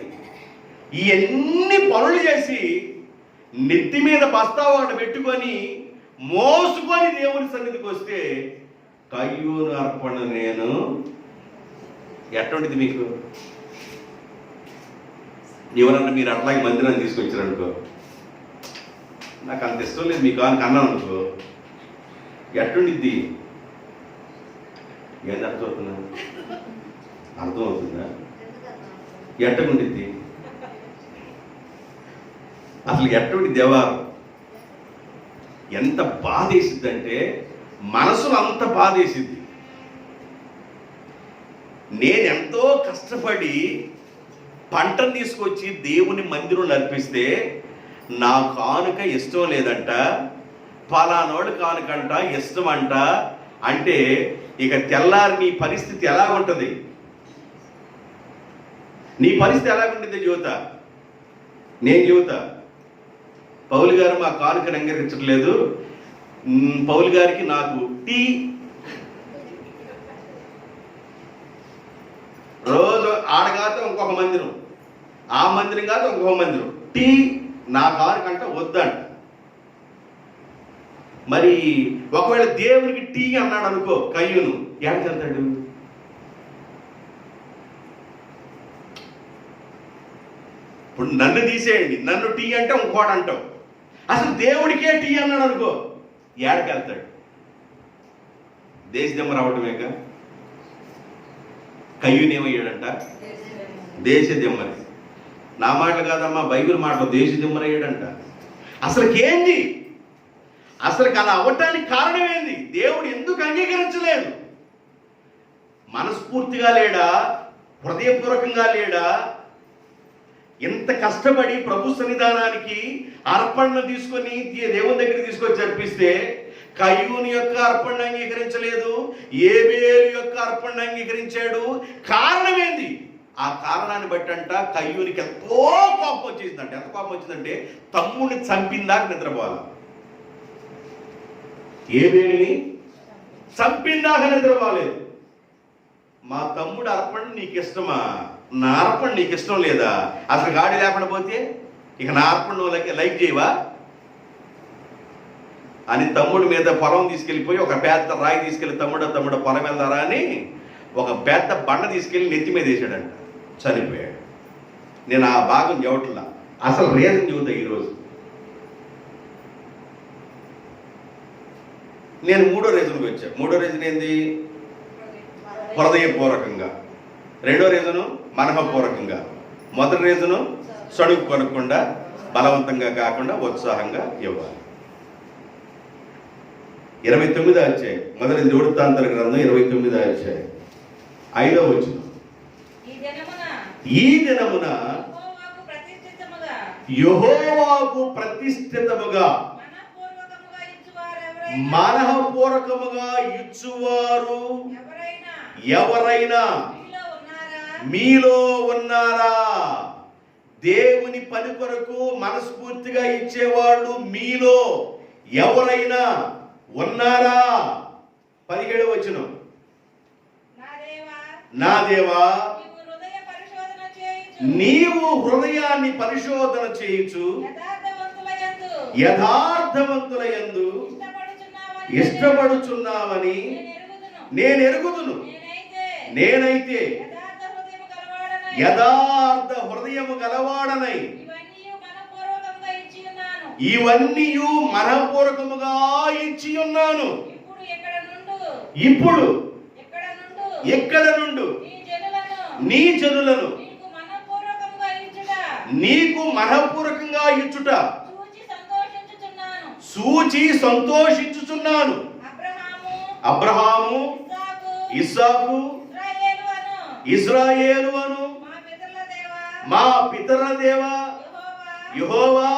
ఇవన్నీ పనులు చేసి నెత్తి మీద బస్తా ఒకటి పెట్టుకొని మోసుకొని దేవుని సన్నిధికి వస్తే కయ్యూను అర్పణ నేను ఎటువంటిది మీకు? ఎవరన్నా మీరు అట్లాగే మందిరాన్ని తీసుకొచ్చారనుకో, నాకు అంత ఇష్టం లేదు మీకు అని అన్నాను అనుకో, ఎట్టుండిద్ది? ఏంది అర్థమవుతుందా? అర్థమవుతుందా? ఎట్టకుండిద్ది? అసలు ఎటువంటి దేవారు ఎంత బాధేసిద్దంటే మనసులో అంత బాధేసిద్ది. నేనెంతో కష్టపడి పంటను తీసుకొచ్చి దేవుని మందిరం నడిపిస్తే నా కానుక ఇష్టం లేదంట, పలానోడు కానుకంట ఇష్టం అంట అంటే ఇక తెల్లారి నీ పరిస్థితి ఎలా ఉంటుంది? నీ పరిస్థితి ఎలా ఉంటుంది యువత? నేను యువత పౌలు గారు మా కానుకను అంగీకరించట్లేదు, పౌలు గారికి నాకు టీ రోజు ఆడగాతో ఇంకొక మందిరం ఆ మందిరం కాదు ఇంకో మందిరం, టీ నా కానుకంట వద్దంట. మరి ఒకవేళ దేవునికి టీ అన్నాడు అనుకో కయ్యూను, ఎక్కడికి వెళ్తాడు? ఇప్పుడు నన్ను తీసేయండి, నన్ను టీ అంటే ఇంకోటి అంటావు. అసలు దేవుడికే టీ అన్నాడు అనుకో, ఏడకి వెళ్తాడు? దేశదిమ్మ రావటమేక. కయ్యూనేమయ్యాడంట? దేశదిమ్మరి. నా మాటలు కాదమ్మా, బైబిల్ మాటలు, దేశదిమ్మరయ్యాడంట. అసలుకేంది? అసలు అలా అవ్వటానికి కారణం ఏంది? దేవుడు ఎందుకు అంగీకరించలేదు? మనస్ఫూర్తిగా లేడా? హృదయపూర్వకంగా లేడా? ఎంత కష్టపడి ప్రభు సన్నిధానానికి అర్పణను తీసుకొని దేవుని దగ్గర తీసుకొచ్చి జరిపిస్తే కయ్యూని యొక్క అర్పణను అంగీకరించలేదు, ఏబేలు యొక్క అర్పణను అంగీకరించాడు. కారణం ఏంది? ఆ కారణాన్ని బట్టి అంట కయ్యూనికి ఎంతో కోపం వచ్చేసిందంట. ఎంత కోపం వచ్చిందంటే తమ్ముడిని చంపిందాక నిద్రపోవాలి. ఏబేలుని చంపిందాక నిద్రపోలేదు. మా తమ్ముడు అర్పణ నీకు ఇష్టమా? నా అర్పణ నీకు ఇష్టం లేదా? అసలు గాడి లేకుండా పోతే ఇక నా అర్పణ నువ్వు లైక్ చేయవా అని తమ్ముడి మీద పొలం తీసుకెళ్ళిపోయి ఒక పెద్ద రాయి తీసుకెళ్ళి తమ్ముడు పొలం వెళ్దారా అని ఒక పెద్ద బండ తీసుకెళ్ళి నెత్తి మీద వేసాడంట. చనిపోయాడు. నేను ఆ భాగం చెవట్లా, అసలు రీజన్ చెబుతా ఈరోజు. నేను మూడో రీజన్కి వచ్చా. మూడో రీజన్ ఏంది? హృదయపూర్వకంగా. రెండో రీజను మనఃపూర్వకంగా. మొదటి రీజను సడుగు కొనకుండా, బలవంతంగా కాకుండా ఉత్సాహంగా ఇవ్వాలి. 29వ అధ్యాయం, మొదటి దినవృత్తాంతాల గ్రంథం 29వ అధ్యాయం 5వ వచనం. ఈ దినమున యెహోవాకు ప్రతిష్ఠితముగా మనఃపూర్వకముగా ఇచ్చువారు ఎవరైనా మీలో ఉన్నారా? దేవుని పని కొరకు మనస్ఫూర్తిగా ఇచ్చేవాళ్ళు మీలో ఎవరైనా ఉన్నారా? 17వ వచనం. నా దేవా, నీవు హృదయాన్ని పరిశోధన చేయుచు యథార్థవంతుల యందు ఇష్టపడుచున్నావని నేను ఎరుగుదును. నేనైతే యథార్థ హృదయము గలవాడనై ఇవన్నీ మనఃపూర్వకముగా ఇచ్చి ఉన్నాను. ఇప్పుడు ఎక్కడ నుండు నీ జనులను నీకు మనఃపూర్వకంగా ఇచ్చుట సూచి సంతోషించుచున్నాను. అబ్రహాము, ఇస్సాకు, ఇజ్రాయేలు అను మా పితరుల దేవా యెహోవా,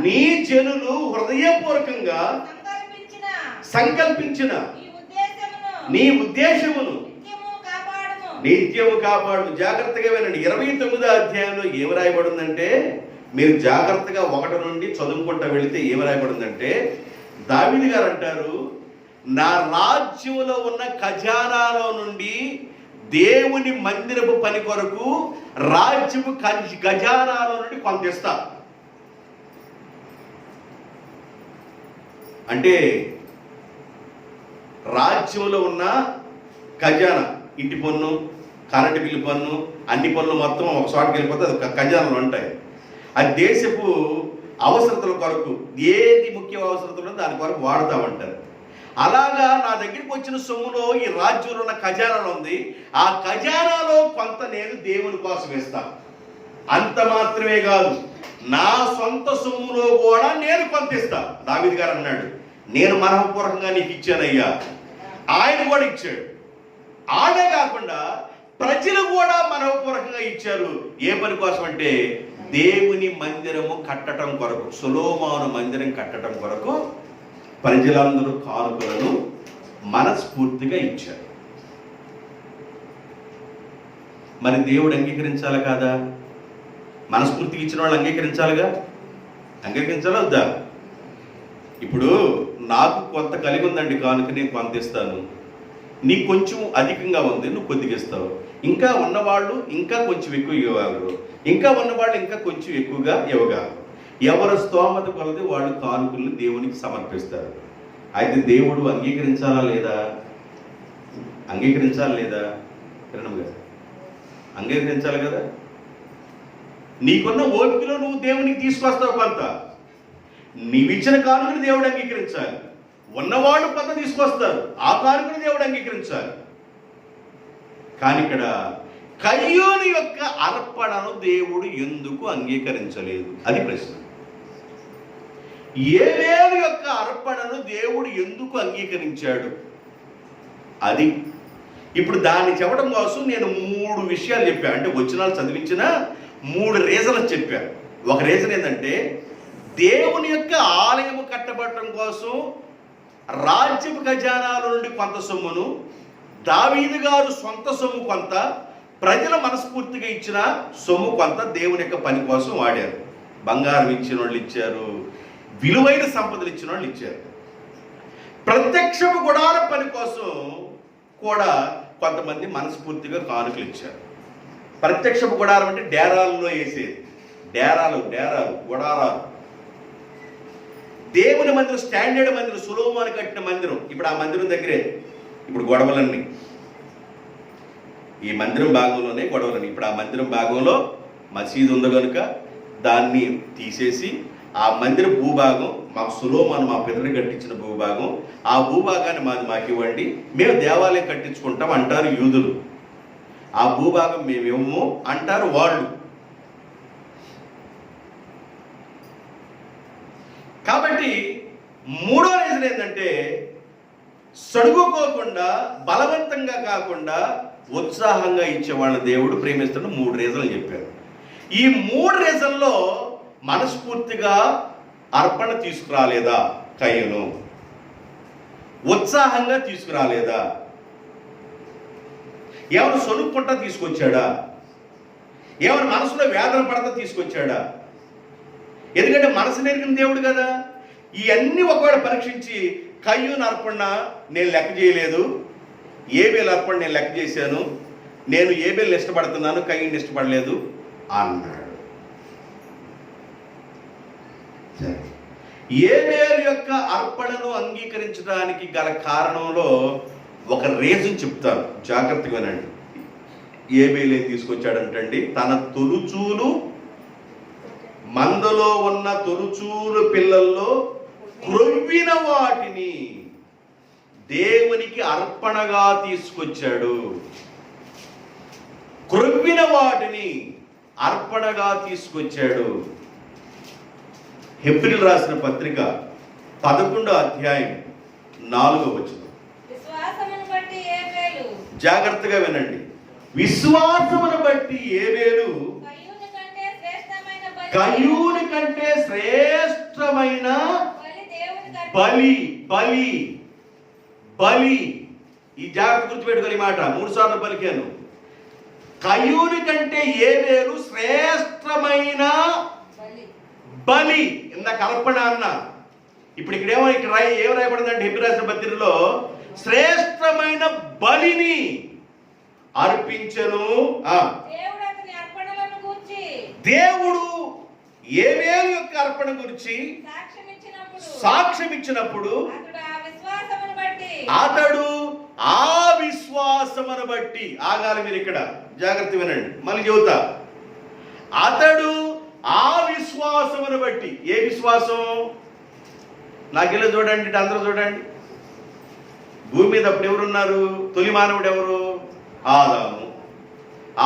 నీ జనులు హృదయపూర్వకంగా సంకల్పించిన నీ ఉద్దేశమును నిత్యము కాపాడు. జాగ్రత్తగా వినండి. 29వ అధ్యాయంలో ఏమి రాయబడిందంటే, మీరు జాగ్రత్తగా 1 నుండి చదువుకుంటా వెళితే ఏమి రాయబడిందంటే, దావీదు గారు అంటారు, నా రాజ్యంలో ఉన్న ఖజానాలో నుండి దేవుని మందిరపు పని కొరకు రాజ్యపు ఖజానాలో నుండి కొంత ఇస్తా. అంటే రాజ్యంలో ఉన్న ఖజానా, ఇంటి పన్ను, కరెంటు బిల్లు పన్ను, అన్ని పన్నులు మొత్తం ఒక చోటకి వెళ్ళిపోతే అది ఖజానాలు ఉంటాయి. అది దేశపు అవసరతల కొరకు, ఏది ముఖ్య అవసరతలో దాని కొరకు వాడతామంటారు. అలాగా నా దగ్గరికి వచ్చిన సొమ్ములో ఈ రాజ్యంలో ఉన్న ఖజానాలో ఉంది. ఆ ఖజానాలో కొంత నేను దేవుని కోసం ఇస్తాను. అంత మాత్రమే కాదు, నా సొంత సొమ్ములో కూడా నేను కొంత ఇస్తాను. దావీదు గారు అన్నాడు, నేను మనఃపూర్వకంగా నీకు ఇచ్చానయ్యా. ఆయన కూడా ఇచ్చాడు. ఆడే కాకుండా ప్రజలు కూడా మనఃపూర్వకంగా ఇచ్చారు. ఏ పని కోసం అంటే దేవుని మందిరము కట్టడం కొరకు, సొలొమోను మందిరం కట్టడం కొరకు ప్రజలందరూ కానుకలను మనస్ఫూర్తిగా ఇచ్చారు. మరి దేవుడు అంగీకరించాలి కాదా? మనస్ఫూర్తిగా ఇచ్చిన వాళ్ళు అంగీకరించాలిగా. అంగీకరించాలా వద్దా? ఇప్పుడు నాకు కొంత కలిగి ఉందండి కానుక, నేను కొంత ఇస్తాను. నీకు కొంచెం అధికంగా ఉంది, నువ్వు కొద్దిగా ఇస్తావు. ఇంకా ఉన్నవాళ్ళు ఇంకా కొంచెం ఎక్కువ ఇవ్వగలరు, ఇంకా ఉన్నవాళ్ళు ఇంకా కొంచెం ఎక్కువగా ఇవ్వగలరు. ఎవరి స్తోమత కొలది వాళ్ళు కానుకలను దేవునికి సమర్పిస్తారు. అయితే దేవుడు అంగీకరించాలా లేదా? అంగీకరించాలి లేదా? కిరణం గారు, అంగీకరించాలి కదా. నీకున్న ఓపికలో నువ్వు దేవునికి తీసుకొస్తావు కొంత, నీవిచ్చిన కానుకను దేవుడు అంగీకరించాలి. ఉన్నవాళ్ళు కొంత తీసుకొస్తారు, ఆ కానుకను దేవుడు అంగీకరించాలి. కానీ ఇక్కడ కయ్యోను యొక్క అర్పణను దేవుడు ఎందుకు అంగీకరించలేదు? అది ప్రశ్న. ఏబేలు యొక్క అర్పణను దేవుడు ఎందుకు అంగీకరించాడు? అది ఇప్పుడు దాన్ని చెప్పడం కోసం నేను 3 విషయాలు చెప్పాను. అంటే వచనాలు చదివించిన 3 రీజన్లు చెప్పాను. ఒక రీజన్ ఏంటంటే, దేవుని యొక్క ఆలయము కట్టబడటం కోసం రాజ్యపు ఖజానాల నుండి కొంత సొమ్మును, దావీదు గారు సొంత సొమ్ము కొంత, ప్రజల మనస్ఫూర్తిగా ఇచ్చిన సొమ్ము కొంత దేవుని యొక్క పని కోసం వాడారు. బంగారం ఇచ్చిన వాళ్ళు ఇచ్చారు, విలువైన సంపదలు ఇచ్చిన వాళ్ళు ఇచ్చారు. ప్రత్యక్షపు గుడార పని కోసం కూడా కొంతమంది మనస్ఫూర్తిగా కానుకలు ఇచ్చారు. ప్రత్యక్షపు గుడారం అంటే డేరాల్లో వేసేది, డేరాలు గుడారాలు. దేవుని మందిరం, స్టాండర్డ్ మందిరం, సొలొమోను కట్టిన మందిరం. ఇప్పుడు ఆ మందిరం దగ్గరే ఇప్పుడు గొడవలన్నీ, ఈ మందిరం భాగంలోనే గొడవలని. ఇప్పుడు ఆ మందిరం భాగంలో మసీదు ఉంది కనుక దాన్ని తీసేసి ఆ మందిర భూభాగం మాకు సొలొమోను మా పితరుడు కట్టించిన భూభాగం, ఆ భూభాగాన్ని మాకు ఇవ్వండి, మేము దేవాలయం కట్టించుకుంటాం అంటారు యూదులు. ఆ భూభాగం మేమేమో అంటారు వాళ్ళు. కాబట్టి 3వ రీజన్ ఏంటంటే, సడుగుకోకుండా బలవంతంగా కాకుండా ఉత్సాహంగా ఇచ్చేవాళ్ళ దేవుడు ప్రేమిస్తున్న 3 రీజన్లు చెప్పారు. ఈ 3 రీజన్లో మనస్ఫూర్తిగా అర్పణ తీసుకురాలేదా కయ్యను? ఉత్సాహంగా తీసుకురాలేదా? ఎవరు సొనుక్కుంటా తీసుకొచ్చాడా? ఎవరు మనసులో వేదన పడతా తీసుకొచ్చాడా? ఎందుకంటే మనసు నెరిగిన దేవుడు కదా. ఇవన్నీ ఒకవేళ పరీక్షించి కయ్యూను అర్పణ నేను లెక్క చేయలేదు, ఏబేలు అర్పణ నేను లెక్క చేశాను, నేను ఏబేలు ఇష్టపడుతున్నాను, కయ్యూని ఇష్టపడలేదు అన్నాడు. ఏబేలు యొక్క అర్పణను అంగీకరించడానికి గల కారణంలో ఒక రీజన్ చెప్తాను, జాగ్రత్తగా వినండి. ఏబేలు ఏం తీసుకొచ్చాడంటండి, తన తొలుచూలు మందలో ఉన్న తొలుచూలు పిల్లల్లో క్రొవ్విన వాటిని దేవునికి అర్పణగా తీసుకొచ్చాడు. క్రొవ్విన వాటిని అర్పణగా తీసుకొచ్చాడు. హెబ్రీయులకు రాసిన పత్రిక 11వ అధ్యాయం 4వ వచనం. జాగ్రత్తగా వినండి. విశ్వాసమును బట్టి ఏబేలు కయ్యూని కంటే శ్రేష్టమైన బలి. ఈ జాగ్రత్త గుర్తుపెట్టుకోవాలి మాట, 3 సార్లు పలికాను. కయ్యూని కంటే ఏబేలు శ్రేష్టమైన బలి. ఇందాక అర్పణ అన్న, ఇప్పుడు ఇక్కడేమో ఏం రాయబడిందంటే హెబ్రీ రాసిన పత్రికలో శ్రేష్టమైన బలిని అర్పించను. దేవుడు ఏబేలు యొక్క అర్పణ గురించి సాక్ష్యం ఇచ్చినప్పుడు అతడు ఆ విశ్వాసమును బట్టి, ఆగాలి మీరు ఇక్కడ జాగ్రత్త వినండి, మళ్ళీ చెబుతా. అతడు ఆ విశ్వాసమును బట్టి. ఏ విశ్వాసం? నాకెళ్ళి చూడండి, అందరూ చూడండి. భూమి మీద అప్పుడు ఎవరున్నారు? తొలి మానవుడు ఎవరు?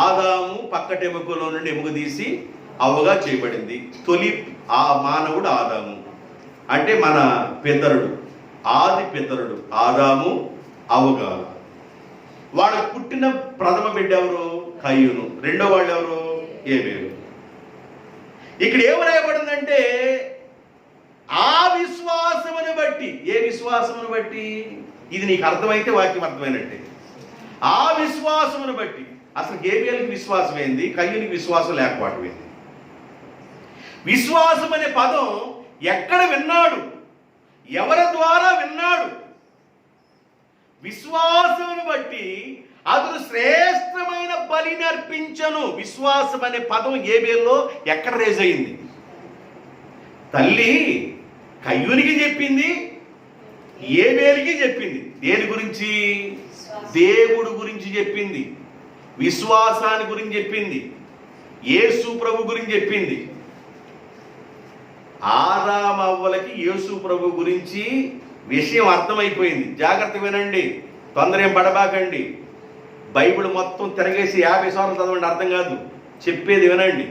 ఆదాము పక్కటెముకలో నుండి ఎముక తీసి అవ్వగా చేయబడింది. తొలి ఆ మానవుడు ఆదాము, అంటే మన పితరుడు, ఆది పితరుడు ఆదాము అవ్వగారు. వాళ్ళకు పుట్టిన ప్రథమ బిడ్డ ఎవరు? కయ్యూను. రెండో వాళ్ళు ఎవరు? ఏబేలు. ఇక్కడ ఏం రాయబడిందంటే ఆ విశ్వాసమును బట్టి. ఏ విశ్వాసమును బట్టి? ఇది నీకు అర్థమైతే వాక్యం అర్థమైనట్టే. ఆ విశ్వాసమును బట్టి. అసలు ఏబేలుకి విశ్వాసం ఏంది, కయ్యూనికి విశ్వాసం లేకపోవటం ఏంది? విశ్వాసం అనే పదం ఎక్కడ విన్నాడు, ఎవరి ద్వారా విన్నాడు? విశ్వాసమును బట్టి అతడు శ్రేష్టమైన బలిని అర్పించను. విశ్వాసం అనే పదం ఏబేల్లో ఎక్కడ రేజ్ అయింది? తల్లి కయ్యూనికి చెప్పింది, ఏబేలుకి చెప్పింది. దేని గురించి? దేవుడు గురించి చెప్పింది, విశ్వాసాన్ని గురించి చెప్పింది, యేసు ప్రభు గురించి చెప్పింది. ఆదామవ్వలకి యేసు ప్రభు గురించి విషయం అర్థమైపోయింది. జాగ్రత్త వినండి, తొందర ఏం పడబాకండి. బైబిల్ మొత్తం తిరగేసి 50 సార్లు చదవండి, అర్థం కాదు. చెప్పేది వినండి.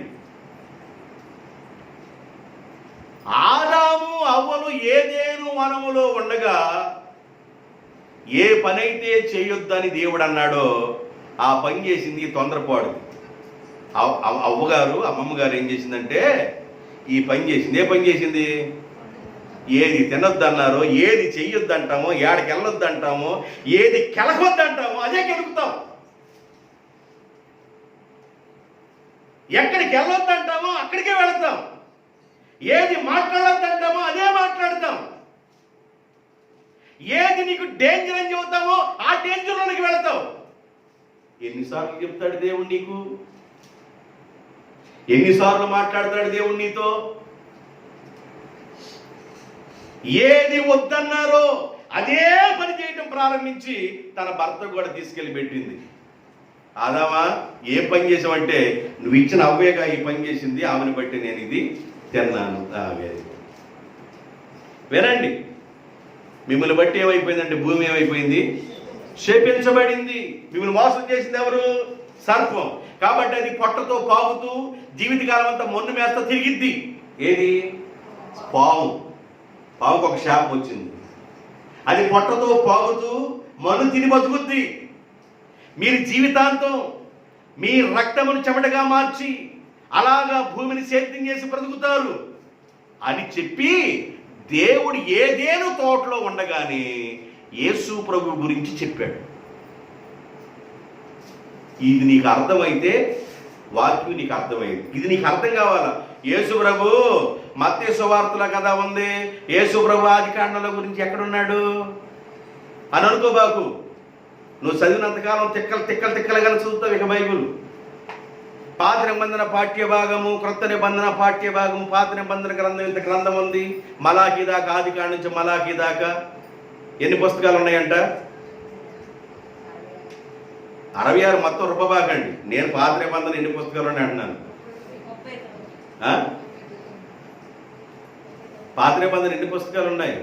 ఆదాము అవ్వలు ఏదేను వనములో ఉండగా ఏ పనైతే చేయొద్దని దేవుడు అన్నాడో ఆ పని చేసింది తొందరపాడు. అవ్వగారు, అమ్మమ్మగారు ఏం చేసిందంటే ఈ పని చేసింది. ఏ పని చేసింది? ఏది తినొద్దన్నారో, ఏది చెయ్యొద్దంటామో, ఏడకి వెళ్ళొద్దంటామో, ఏది కెలకొద్దంటామో అదే కెలుకుతాం. ఎక్కడికి వెళ్ళొద్దంటామో అక్కడికే వెళతాం. ఏది మాట్లాడొద్దంటామో అదే మాట్లాడతాం. ఏది నీకు డేంజర్ అని చెబుతామో ఆ డేంజర్లోనికి వెళతావు. ఎన్నిసార్లు చెప్తాడు దేవుడు నీకు? ఎన్నిసార్లు మాట్లాడతాడు దేవుడు నీతో? ఏది వద్దన్నారో అదే పని చేయటం ప్రారంభించి తన భర్త కూడా తీసుకెళ్లి పెట్టింది. ఆదామా, ఏ పని చేసావంటే నువ్వు ఇచ్చిన అవ్వేగా ఈ పని చేసింది, ఆమెను బట్టి నేను ఇది తిన్నాను. వినండి, మిమ్మల్ని బట్టి ఏమైపోయిందంటే భూమి ఏమైపోయింది? శపించబడింది. మిమ్మల్ని మోసం చేసింది ఎవరు? సర్పం. కాబట్టి అది పొట్టతో పాగుతూ జీవితకాలం అంతా మొన్ను మేస్తా తిరిగిద్ది. ఏది? పాము. పాముకు ఒక శాపం వచ్చింది. అది పొట్టతో పాగుతూ మన్ను తిని బతుకుద్ది. మీరు జీవితాంతం మీ రక్తమును చెమటగా మార్చి అలాగా భూమిని సేద్యం చేసి బ్రతుకుతారు అని చెప్పి దేవుడు ఏదేను తోటలో ఉండగానే యేసు ప్రభు గురించి చెప్పాడు. ఇది నీకు అర్థమైతే వాక్యం నీకు అర్థమైంది. ఇది నీకు అర్థం కావాలా? యేసు ప్రభు మత్తయి సువార్తల కదా ఉంది. యేసు ప్రభు ఆది కాండంలో గురించి ఎక్కడున్నాడు అని అనుకోబాకు. నువ్వు చదివినంతకాలం తిక్కలుగానే చదువుతావు. ఇక బైబుల్ పాత నిబంధన పాఠ్య భాగము, క్రొత్త నిబంధన పాఠ్య భాగము. పాత నిబంధన గ్రంథం ఇంత గ్రంథం ఉంది. మలాఖీ దాకా, ఆది కాండం నుంచి మలాఖీ దాకా ఎన్ని పుస్తకాలు ఉన్నాయంట? 66. మొత్తం రూపబాకండి. నేను పాత నిబంధన ఎన్ని పుస్తకాలు ఉన్నాయి అంటున్నాను. పాత నిబంధన ఎన్ని పుస్తకాలు ఉన్నాయి?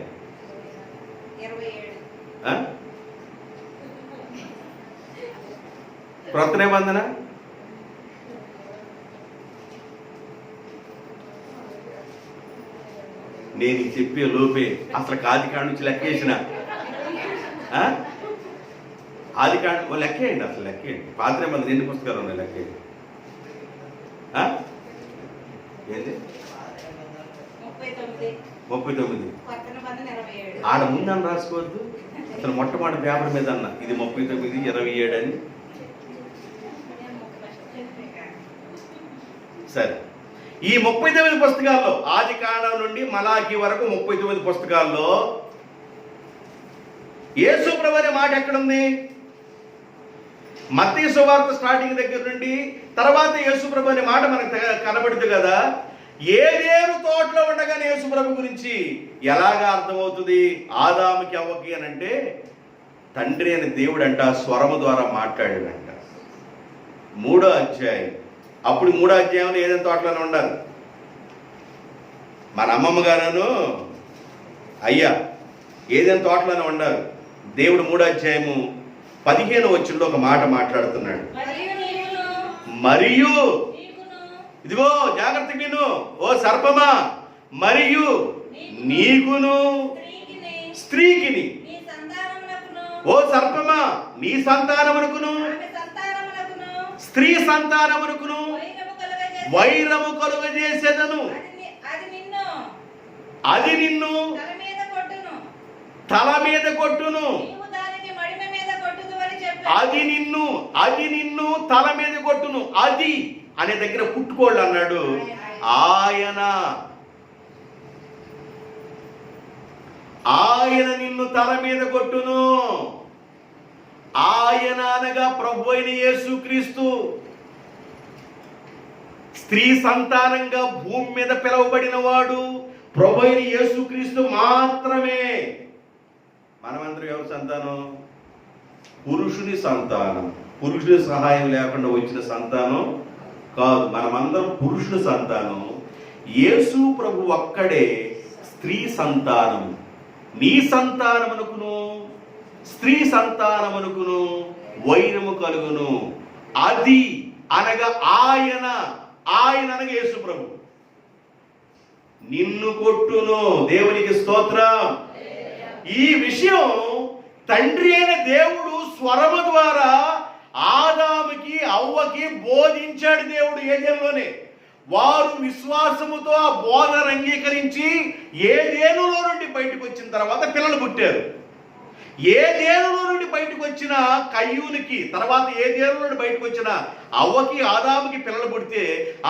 క్రొత్త నిబంధన నేను చెప్పే లోపే అసలు ఆది కాండ నుంచి లెక్కేసిన. ఆది కాండ లెక్కేయండి, అసలు లెక్కేయండి. పాత నిబంధన ఎన్ని పుస్తకాలు ఉన్నాయి లెక్కేయండి. ఏంటి? 39. ఆడ ముందని రాసుకోవద్దు. అసలు మొట్టమొదటి పేపర్ మీద అన్న ఇది 39, 27 అని. సరే, ఈ 39 పుస్తకాల్లో ఆది కాండం నుండి మలాఖీ వరకు 39 పుస్తకాల్లో యేసు ప్రభు అనే మాట ఎక్కడుంది? మత్తయి సువార్త స్టార్టింగ్ దగ్గర నుండి తర్వాత యేసు ప్రభు అనే మాట మనకు కనబడుతుంది కదా. ఏదేను తోటలో ఉండగానే యేసు ప్రభు గురించి ఎలాగా అర్థమవుతుంది? ఆదాముకి అవ్వకి అని అంటే తండ్రి అని దేవుడు అంట స్వరము ద్వారా మాట్లాడాడంట. 3వ అధ్యాయం. అప్పుడు 3వ అధ్యాయంలో ఏదైనా తోటలోనే ఉండాలి. మన అమ్మమ్మ గారు అయ్యా ఏదైనా తోటలోనే ఉండాలి. దేవుడు 3వ అధ్యాయము 15వ వచనంలో ఒక మాట మాట్లాడుతున్నాడు. మరియు ఇదిగో జాగ్రత్త విను ఓ సర్పమా, మరియు నీకును స్త్రీకిని. ఓ సర్పమా, నీ సంతానమునకును స్త్రీ సంతానమునకును వైరము కలుగజేసేదను. అది నిన్ను తల మీద కొట్టును. అది నిన్ను తల మీద కొట్టును. అది అనే దగ్గర పుట్టుకోళ్ళు అన్నాడు. ఆయన నిన్ను తల మీద కొట్టును. ఆయన అనగా ప్రభు అయిన యేసుక్రీస్తు స్త్రీ సంతానంగా భూమి మీద పిలువబడిన వాడు ప్రభు అయిన యేసుక్రీస్తు మాత్రమే. మనమందరం ఎవరి సంతానం? పురుషుని సంతానం. పురుషుని సహాయం లేకుండా వచ్చిన సంతానం కాదు, మనమందరం పురుషుని సంతానం. యేసు ప్రభు ఒక్కడే స్త్రీ సంతానం. నీ సంతానమునకును స్త్రీ సంతానమునకును వైరము కలుగును. అది అనగా ఆయన అనగా యేసు ప్రభు నిన్ను కొట్టును. దేవునికి స్తోత్రం. ఈ విషయం తండ్రి అయిన దేవుడు స్వరము ద్వారా ఆదాముకి అవ్వకి బోధించాడు. దేవుడు ఏదెన్లోనే వారు విశ్వాసముతో ఆ బోధన అంగీకరించి ఏదేనులో నుండి బయటకు వచ్చిన తర్వాత పిల్లలు పుట్టారు. ఏదేనులో నుండి బయటకు వచ్చిన కయ్యూనికి తర్వాత ఏదేనులో నుండి బయటకు వచ్చిన అవ్వకి ఆదాముకి పిల్లలు పుడితే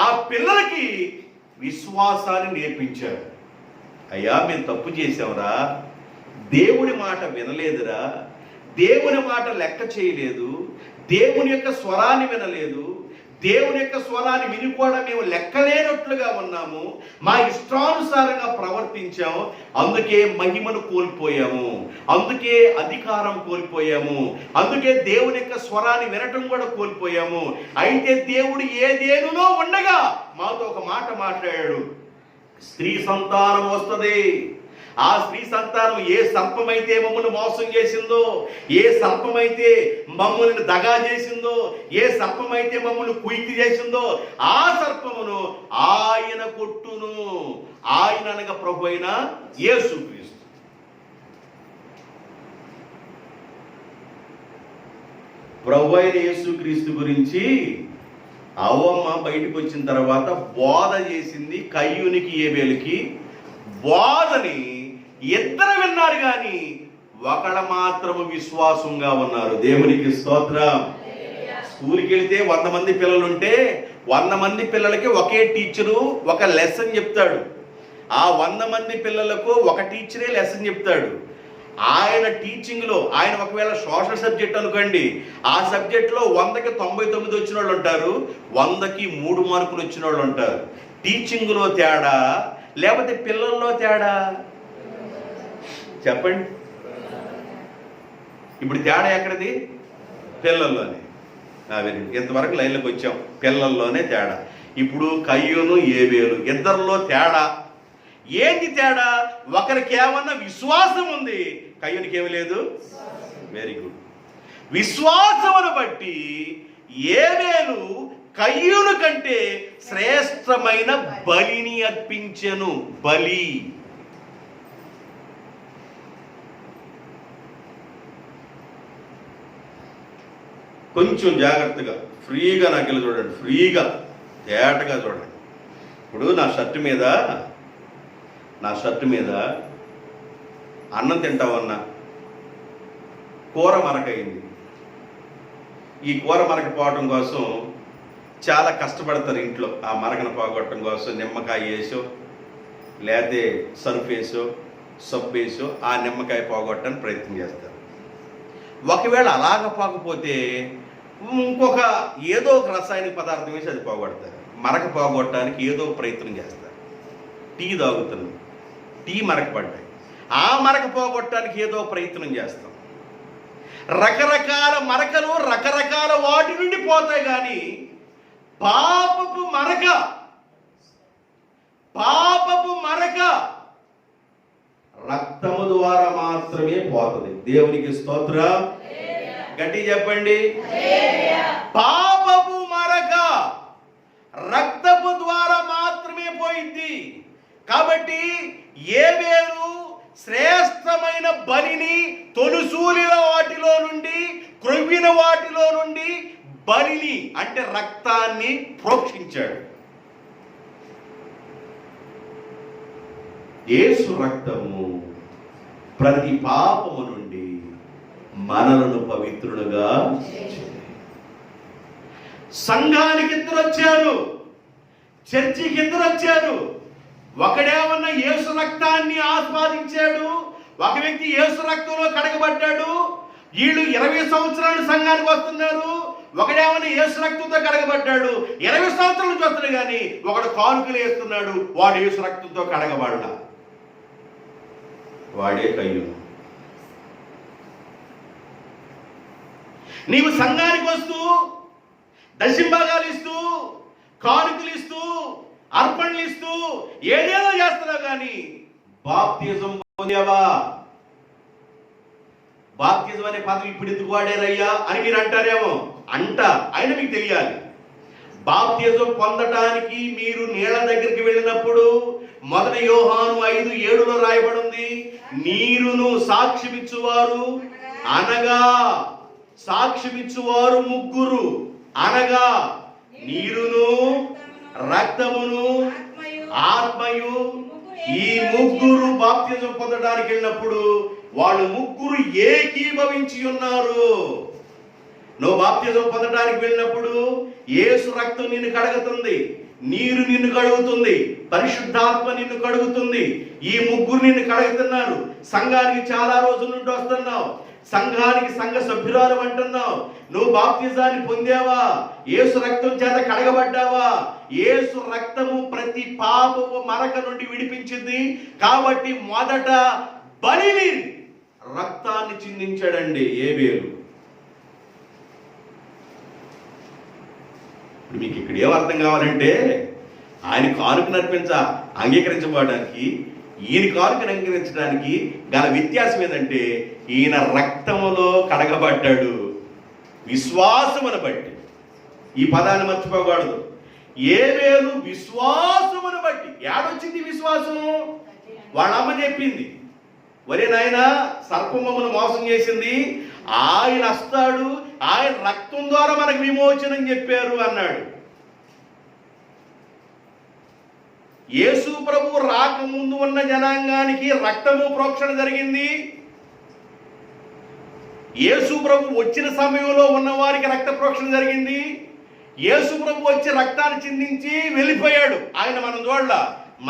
ఆ పిల్లలకి విశ్వాసాన్ని నేర్పించారు. అయ్యా మేము తప్పు చేసావురా, దేవుని మాట వినలేదురా, దేవుని మాట లెక్క చేయలేదు, దేవుని యొక్క స్వరాన్ని వినలేదు, దేవుని యొక్క స్వరాన్ని విని కూడా మేము లెక్కలేనట్లుగా ఉన్నాము, మా ఇష్టానుసారంగా ప్రవర్తించాము, అందుకే మహిమను కోల్పోయాము, అందుకే అధికారం కోల్పోయాము, అందుకే దేవుని యొక్క స్వరాన్ని వినటం కూడా కోల్పోయాము. అయితే దేవుడు ఏదేనులో ఉండగా మాతో ఒక మాట మాట్లాడాడు, స్త్రీ సంతానం వస్తుంది. ఆ స్త్రీ సంతానం ఏ సర్పమైతే మమ్మల్ని మోసం చేసిందో, ఏ సర్పమైతే మమ్మల్ని దగా చేసిందో, ఏ సర్పమైతే మమ్మల్ని కుయితి చేసిందో ఆ సర్పమును ఆయన కొట్టును. ఆయన అనగా ప్రభు అయిన యేసుక్రీస్తు. ప్రభు అయిన యేసుక్రీస్తు గురించి అవ్వమ్మ బయటకు వచ్చిన తర్వాత బోధ చేసింది కయ్యూనికి ఏబేలుకి. బోధని ఇద్దరు విన్నారు కానీ ఒకళ్ళ మాత్రము విశ్వాసంగా ఉన్నారు. దేవునికి స్తోత్రం. స్కూల్కి వెళ్తే 100 మంది పిల్లలు ఉంటే 100 మంది పిల్లలకి ఒకే టీచరు ఒక లెసన్ చెప్తాడు. ఆ 100 మంది పిల్లలకు ఒక టీచరే లెసన్ చెప్తాడు. ఆయన టీచింగ్లో ఆయన ఒకవేళ సోషల్ సబ్జెక్ట్ అనుకోండి, ఆ సబ్జెక్ట్లో 100కి 99 వచ్చిన వాళ్ళు ఉంటారు, 100కి 3 మార్కులు వచ్చిన వాళ్ళు ఉంటారు. టీచింగ్లో తేడా లేకపోతే పిల్లల్లో తేడా? చెప్పండి. ఇప్పుడు తేడా ఎక్కడిది? పిల్లల్లోనే. ఇంతవరకు లైన్లోకి వచ్చాం, పిల్లల్లోనే తేడా. ఇప్పుడు కయ్యూను ఏబేలు ఇద్దరిలో తేడా. ఏంటి తేడా? ఒకరికి ఏమన్నా విశ్వాసం ఉంది, కయ్యూనికి ఏమి లేదు. Very good. విశ్వాసమును బట్టి ఏబేలు కయ్యూను కంటే శ్రేష్టమైన బలిని అర్పించెను. బలి. కొంచెం జాగ్రత్తగా ఫ్రీగా నాకు వెళ్ళి చూడండి, ఫ్రీగా తేటగా చూడండి. ఇప్పుడు నా షర్టు మీద అన్నం తింటామన్నా కూర మరకయింది. ఈ కూర మరక పోవటం కోసం చాలా కష్టపడతారు ఇంట్లో. ఆ మరకను పోగొట్టడం కోసం నిమ్మకాయ వేసో లేకపోతే సర్ఫ్ వేసో సబ్బు వేసో ఆ నిమ్మకాయ పోగొట్టడానికి ప్రయత్నం చేస్తారు. ఒకవేళ అలాగ పోకపోతే ఇంకొక ఏదో ఒక రసాయనిక పదార్థం వేసి అది పోగొడతారు. మరక పోగొట్టడానికి ఏదో ప్రయత్నం చేస్తారు. టీ తాగుతున్నాం, టీ మరక పడ్డాయి, ఆ మరక పోగొట్టడానికి ఏదో ప్రయత్నం చేస్తాం. రకరకాల మరకలు రకరకాల వాటి నుండి పోతాయి, కానీ పాపపు మరక రక్తము ద్వారా మాత్రమే పోతుంది. దేవునికి స్తోత్రం. గట్టి చెప్పండి. పాపపు మరక రక్తపు ద్వారా మాత్రమే పోయింది. కాబట్టి ఏబేలు శ్రేష్టమైన బలిని తొలుసూలిన వాటిలో నుండి, క్రొవ్విన వాటిలో నుండి బలిని అంటే రక్తాన్ని ప్రోక్షించాడు. యేసు రక్తము ప్రతి పాపము నుండి మనలను పవిత్రులుగా. సంఘానికి ఇద్దరు వచ్చారు, చర్చికి ఇద్దరు వచ్చారు. ఒకడేమన్నా యేసు రక్తాన్ని ఆస్వాదించాడు, ఒక వ్యక్తి యేసు రక్తంలో కడగబడ్డాడు, వీళ్ళు 20 సంవత్సరాలు సంఘానికి వస్తున్నారు. ఒకడేమన్నా యేసు రక్తంతో కడగబడ్డాడు, 20 సంవత్సరాల నుంచి వస్తున్నాడు. కానీ ఒకడు కానుకలు వేస్తున్నాడు, వాడు యేసు రక్తంతో కడగబడ్డా. వాడే కయ్యూను. నీవు సంఘానికి వస్తూ దశంభాగాలు ఇస్తూ కానుకలు ఇస్తూ అర్పణలు ఇస్తూ ఏదేదో చేస్తున్నావు, కానీ బాప్తిజం పొందావా? బాప్తిజం అనే పదం ఇప్పుడు ఎందుకు వాడారయ్యా అని మీరు అంటారేమో. అయినా మీకు తెలియాలి, బాప్తిజం పొందటానికి మీరు నీళ్ల దగ్గరికి వెళ్ళినప్పుడు 1 యోహాను 5:7 రాయబడి ఉంది, నీరును సాక్ష్యమిచ్చువారు అనగా సాక్ష్యమిచ్చువారు ముగ్గురు, అనగా నీరును రక్తమును ఆత్మయు. ఈ ముగ్గురు బాప్తిజం పొందడానికి వెళ్ళినప్పుడు వాళ్ళు ముగ్గురు ఏకీభవించి ఉన్నారు. నువ్వు బాప్తిజం పొందడానికి వెళ్ళినప్పుడు యేసు రక్తం నిన్ను కడుగుతుంది, నీరు నిన్ను కడుగుతుంది, పరిశుద్ధాత్మ నిన్ను కడుగుతుంది. ఈ ముగ్గురు నిన్ను కడుగుతున్నారు. సంఘానికి చాలా రోజుల నుండి వస్తున్నావు, సంఘానికి సంఘ సభ్యురాలు అంటున్నావు. నువ్వు బాప్తిజాన్ని పొందావా? యేసు రక్తం చేత కడగబడ్డావా? యేసు రక్తము ప్రతి పాపము మరక నుండి విడిపించింది. కాబట్టి మొదట బలిని రక్తాన్ని చిందించాడండి ఏబేలు. ఇప్పుడు మీకు ఇక్కడ ఏం అర్థం కావాలంటే, ఆయన కానుకను అంగీకరించబడడానికి ఈయన కానుకను అంగీకరించడానికి గల వ్యత్యాసం ఏంటంటే, ఈయన రక్తములో కడగబడ్డాడు విశ్వాసమును బట్టి. ఈ పదాన్ని మర్చిపోకూడదు. ఏబేలు విశ్వాసమును బట్టి. ఏడొచ్చింది విశ్వాసం? వాళ్ళ అమ్మ చెప్పింది, ఒరే నాయన, సర్పమ్మను మోసం చేసింది, ఆయన వస్తాడు, ఆయన రక్తం ద్వారా మనకు విమోచనం చెప్పారు అన్నాడు. యేసు ప్రభు రాకముందు ఉన్న జనాంగానికి రక్తము ప్రోక్షణ జరిగింది. యేసు ప్రభు వచ్చిన సమయంలో ఉన్న వారికి రక్త ప్రోక్షణ జరిగింది. యేసు ప్రభు వచ్చి రక్తాన్ని చిందించి వెళ్ళిపోయాడు. ఆయన మనం చూడాల,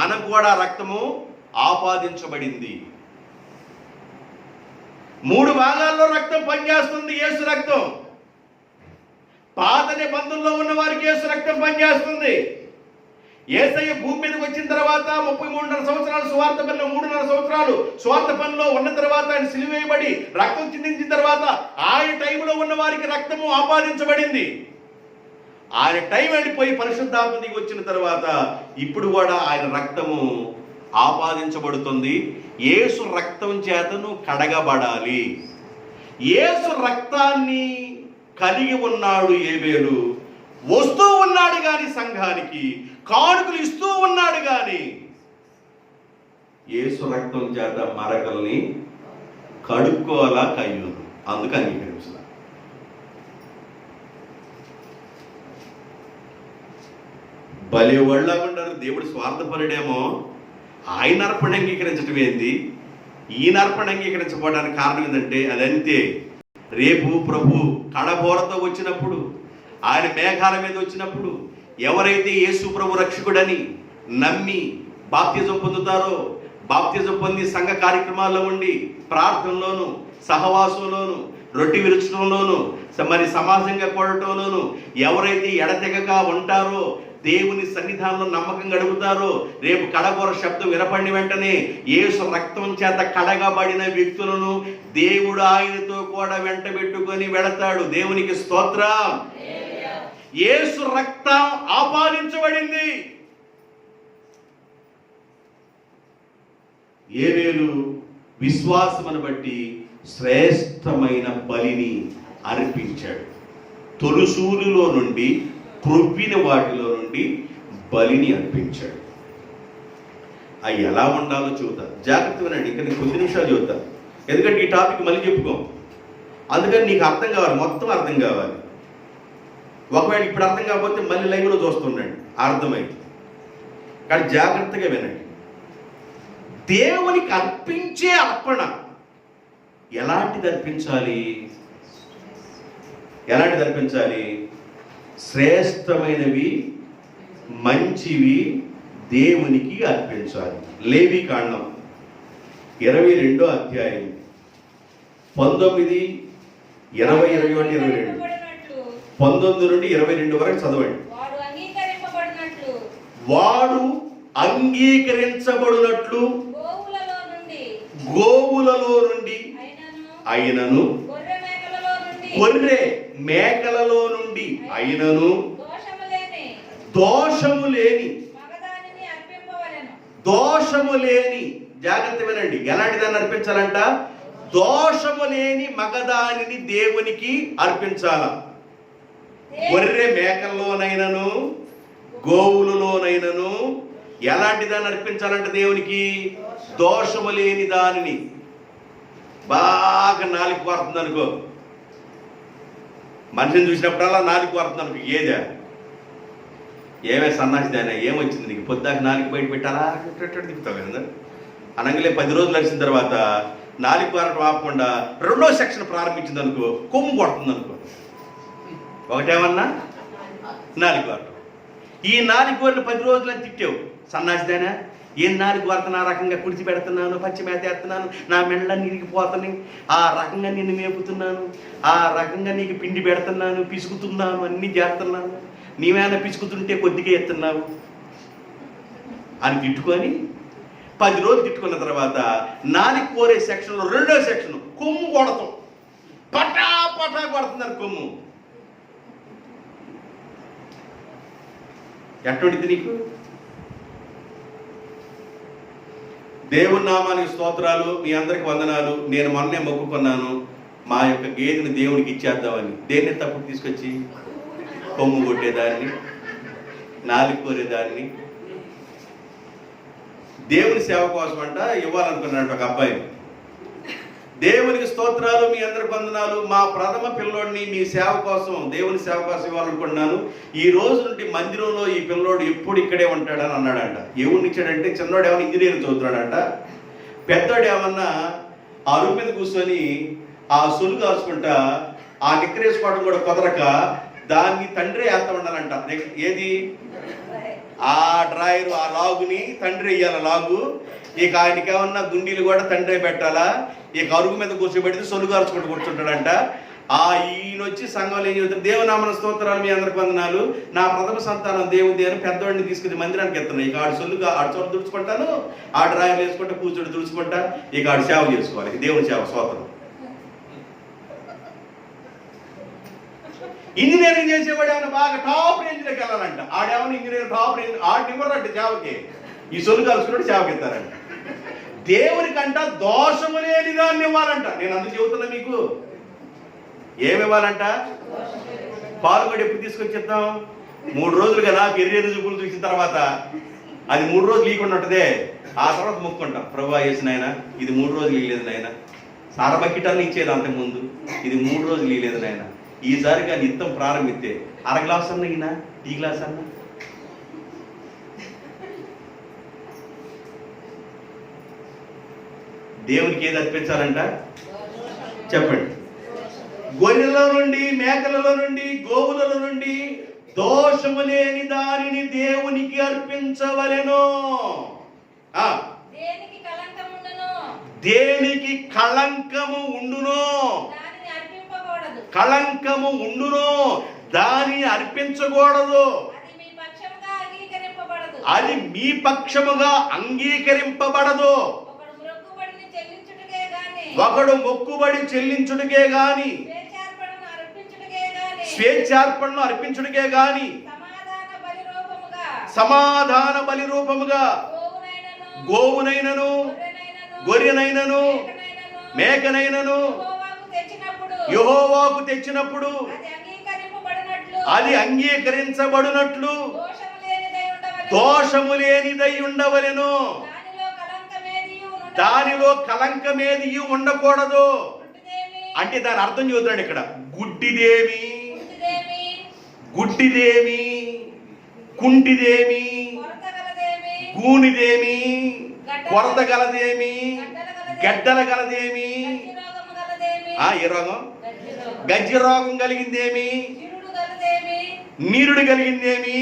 మనకు కూడా రక్తము ఆపాదించబడింది. 3 భాగాల్లో రక్తం పనిచేస్తుంది. యేసు రక్తం పాత నిబంధనలో ఉన్న వారికి యేసు రక్తం పనిచేస్తుంది. యేసయ్య భూమి మీదకి వచ్చిన తర్వాత 33.5 సంవత్సరాలు సువార్త పనిలో, 3.5 సంవత్సరాలు సువార్త పనిలో ఉన్న తర్వాత ఆయన సిలువ వేయబడి రక్తం చిందించిన తర్వాత ఆయన టైంలో ఉన్న వారికి రక్తము ఆపాదించబడింది. ఆయన టైం వెళ్ళిపోయి పరిశుద్ధాత్మ దిగి వచ్చిన తర్వాత ఇప్పుడు కూడా ఆయన రక్తము ఆపాదించబడుతుంది. యేసు రక్తం చేతను కడగబడాలి. యేసు రక్తాన్ని కలిగి ఉన్నాడు ఏబేలు. వస్తూ ఉన్నాడు గాని సంఘానికి కానుకలు ఇస్తూ ఉన్నాడు గాని యేసు రక్తం చేత మరకల్ని కడుక్కోవాలా కయ్యూను. అందుకు అంగీకరించాల. భలే వాళ్ళకుంటారు. దేవుడు స్వార్థపరుడేమో, ఆయన అర్పణ అంగీకరించడం ఏంది, ఈయన అర్పణ అంగీకరించబడడానికి కారణం ఏంటంటే అదంతే. రేపు ప్రభు కడబోరతో వచ్చినప్పుడు, ఆయన మేఘాల మీద వచ్చినప్పుడు ఎవరైతే యేసు ప్రభు రక్షకుడని నమ్మి బాప్తిజం పొందుతారో, బాప్తిజం పొంది సంఘ కార్యక్రమాల్లో ఉండి ప్రార్థనలోను, సహవాసంలోను, రొట్టె విరుచడంలోను, మరి సమాజంగా కూడటంలోను ఎవరైతే ఎడతెగక ఉంటారో, దేవుని సన్నిధానంలో నమ్మకం గడుపుతారో, రేపు కడబోర శబ్దం వినపడిన వెంటనే యేసు రక్తం చేత కడగబడిన వ్యక్తులను దేవుడు ఆయనతో కూడా వెంట పెట్టుకొని వెళతాడు. దేవునికి స్తోత్రం. యేసు రక్తం ఆపాదించబడింది. ఏబేలు విశ్వాసమును బట్టి శ్రేష్టమైన బలిని అర్పించాడు. తొలుసూలులో నుండి క్రొవ్విన వాటిలో నుండి బలిని అర్పించాడు. అవి ఎలా ఉండాలో చూద్దాం. జాగ్రత్త వినండి. ఇంకా నేను కొద్ది నిమిషాలు చూద్దాం, ఎందుకంటే ఈ టాపిక్ మళ్ళీ చెప్పుకోం. అందుకని నీకు అర్థం కావాలి, మొత్తం అర్థం కావాలి. ఒకవేళ ఇప్పుడు అర్థం కాకపోతే మళ్ళీ లైవ్లో చూస్తుండండి, అర్థమైంది. కానీ జాగ్రత్తగా వినండి. దేవునికి అర్పించే అర్పణ ఎలాంటిది అర్పించాలి? ఎలాంటిది అర్పించాలి? శ్రేష్టమైనవి, మంచివి దేవునికి అర్పించాలి. లేవికాండం 22వ అధ్యాయం 19, 20, 21, 22, 19 నుండి 22 వరకు చదవండి. వాడు అంగీకరించబడినట్లు గోవులలో నుండి అయినను గొర్రె మేకలలో నుండి అయినను దోషము లేని జాగ్రత్త వినండి, ఎలాంటి దాన్ని అర్పించాలంట? దోషము లేని మగదానిని దేవునికి అర్పించాల. గొర్రె మేకల్లోనైనను గోవులలోనైనను ఎలాంటి దాన్ని అర్పించాలంట దేవునికి? దోషము లేని దానిని. బాగా నాలుగు కోరుతుంది అనుకో, మనిషిని చూసినప్పుడల్లా నాలుగు కోరుతుంది అనుకో, ఏదా ఏమే సన్నాసి దాని ఏమొచ్చింది నీకు? పొద్దాక నాలుగు బయట పెట్టాలా తిప్పుతావు కదా. అనగానే 10 రోజులు నడిచిన తర్వాత నాలుగు కోరటం ఆపకుండా 2వ సెక్షన్ ప్రారంభించింది అనుకో, కొమ్ము కొడుతుంది అనుకో. ఒకటేమన్నా నాలుగు కోరటం. ఈ 4 కోరలు 10 రోజులని తిట్టావు, సన్నాసిదానా ఏం 4 కోరత నా రకంగా కుడిచి పెడుతున్నాను, పచ్చి మేత వేస్తున్నాను, నా మెళ్ళ నిరిగిపోతాను, ఆ రకంగా నిన్ను మేపుతున్నాను, ఆ రకంగా నీకు పిండి పెడుతున్నాను, పిసుకుతున్నాను, అన్నీ చేస్తున్నాను, నీవేనా పిసుకుతుంటే కొద్దిగా ఎత్తున్నావు అని తిట్టుకొని 10 రోజులు తిట్టుకున్న తర్వాత 4 కోరే సెక్షన్లో 2వ సెక్షన్ కొమ్ము కొడతాం. పటా పటా కొడుతున్నారు కొమ్ము. ఎటువంటిది నీకు? దేవుని నామానికి స్తోత్రాలు, మీ అందరికి వందనాలు. నేను మొన్నే మొక్కుకున్నాను మా యొక్క గేదెని దేవునికి ఇచ్చేద్దామని. దేన్ని తప్పు తీసుకొచ్చి కొమ్ము కొట్టేదాన్ని, 4 కోరేదాన్ని. దేవుని సేవ కోసం అంట ఇవ్వాలనుకున్నాడు ఒక అబ్బాయిని. దేవునికి స్తోత్రాలు, మీ అందరికి వందనాలు. మా ప్రథమ పిల్లోడిని మీ సేవ కోసం, దేవుని సేవ కోసం ఇవ్వాలనుకున్నాను. ఈ రోజు నుండి మందిరంలో ఈ పిల్లోడు ఎప్పుడు ఇక్కడే ఉంటాడని అన్నాడంట. ఎవరిని ఇచ్చాడంటే చిన్నోడు ఏమన్నా ఇంజనీరింగ్ చదువుతున్నాడంట, పెద్దోడు ఏమన్నా ఆ అరుగు మీద కూర్చొని ఆ సొలుగు కాల్చుకుంటా ఆ నిక్కరేసుకోవడం కూడా కుదరక దాన్ని తండ్రి వేస్తా ఉండాలంట. ఏది? ఆ డ్రాయరు, ఆ లాగుని తండ్రి వేయాల లాగు. ఇక ఆయనకి ఏమన్నా గుండీలు కూడా తండ్రి పెట్టాలా. ఇక అరుగు మీద కూర్చోబెడితే సొలుగు కాల్చుకుంటూ కూర్చుంటాడంట. ఈయన వచ్చి సంఘంలో ఏం చెబుతారు? దేవునామన స్తోత్రాలు, మీ అందరికి వందనాలు, నా ప్రథమ సంతానం దేవుడి అని పెద్దవాడిని తీసుకుని మందిరానికి ఎత్తున్నాయి. ఇక ఆడు సొల్లుగా ఆడు చోట తుడుచుకుంటాను, ఆ డ్రాయర్ వేసుకుంటా కూర్చోటి తుడుచుకుంటా, ఇక ఆడు సేవ చేసుకోవాలి, దేవుని సేవ స్తోత్రం. ఇంజనీరింగ్ చేసేవాడు ఏమైనా బాగా టాప్ రేంజ్లోకి వెళ్ళాలంట. ఆడేమన్నా ఇంజనీరింగ్ టాప్ రేంజ్ ఆడిని ఇవ్వరంట సేవకి, ఈ సొల్లు కలుసుకున్నాడు సేవకి ఇస్తారంట. దేవునికంట దోషము లేని దాన్ని ఇవ్వాలంట. నేను అందుకు చెబుతున్నా మీకు, ఏమి ఇవ్వాలంట? పాల్గొడి ఎప్పుడు తీసుకొచ్చేద్దాం? 3 రోజులుగా నాకు ఎర్రి రుజువులు చూసిన తర్వాత అది 3 రోజులు లీకుంటుందే. ఆ తర్వాత మొక్కుంటాం, ప్రభా యేసునాయన ఇది 3 రోజులు ఇవ్వలేదు నాయన. సార బకెటాన్ని ఇచ్చేది అంతకుముందు, ఇది 3 రోజులు ఇవ్వలేదు నాయన. ఈసారిగా నిత్యం ప్రారంభిస్తే 1/2 గ్లాస్ అన్న ఈయన, టీ గ్లాస్ అన్న. దేవునికి ఏది అర్పించాలంట చెప్పండి? గొర్రెల నుండి, మేకలలో నుండి, గోవులలో నుండి దోషము లేని దానిని దేవునికి అర్పించవలెను. దేనికి కళంకము ఉండునో, కళంకము ఉండునో దానిని అర్పించకూడదు. అది మీ పక్షముగా అంగీకరింపబడదు. ఒకడు మొక్కుబడి చెల్లించుటకే గాని, స్వేచ్ఛార్పణను అర్పించుటకే గాని, సమాధాన బలి రూపముగా గోవునైనను, గొర్రెనైనను, మేకనైనను యెహోవాకు తెచ్చినప్పుడు అది అంగీకరించబడినట్లు దోషము లేనిదై ఉండవలెను. దానిలో కలంకమేది ఉండకూడదు. అంటే దాని అర్థం చూద్దాడు ఇక్కడ. గుడ్డిదేమి, గుడ్డిదేమి, కుంటిదేమి, గూనిదేమి, కొరత గలదేమి, గడ్డల గలదేమి, ఏ రోగం? గజ్జి రోగం కలిగిందేమి, నీరుడు కలిగిందేమి,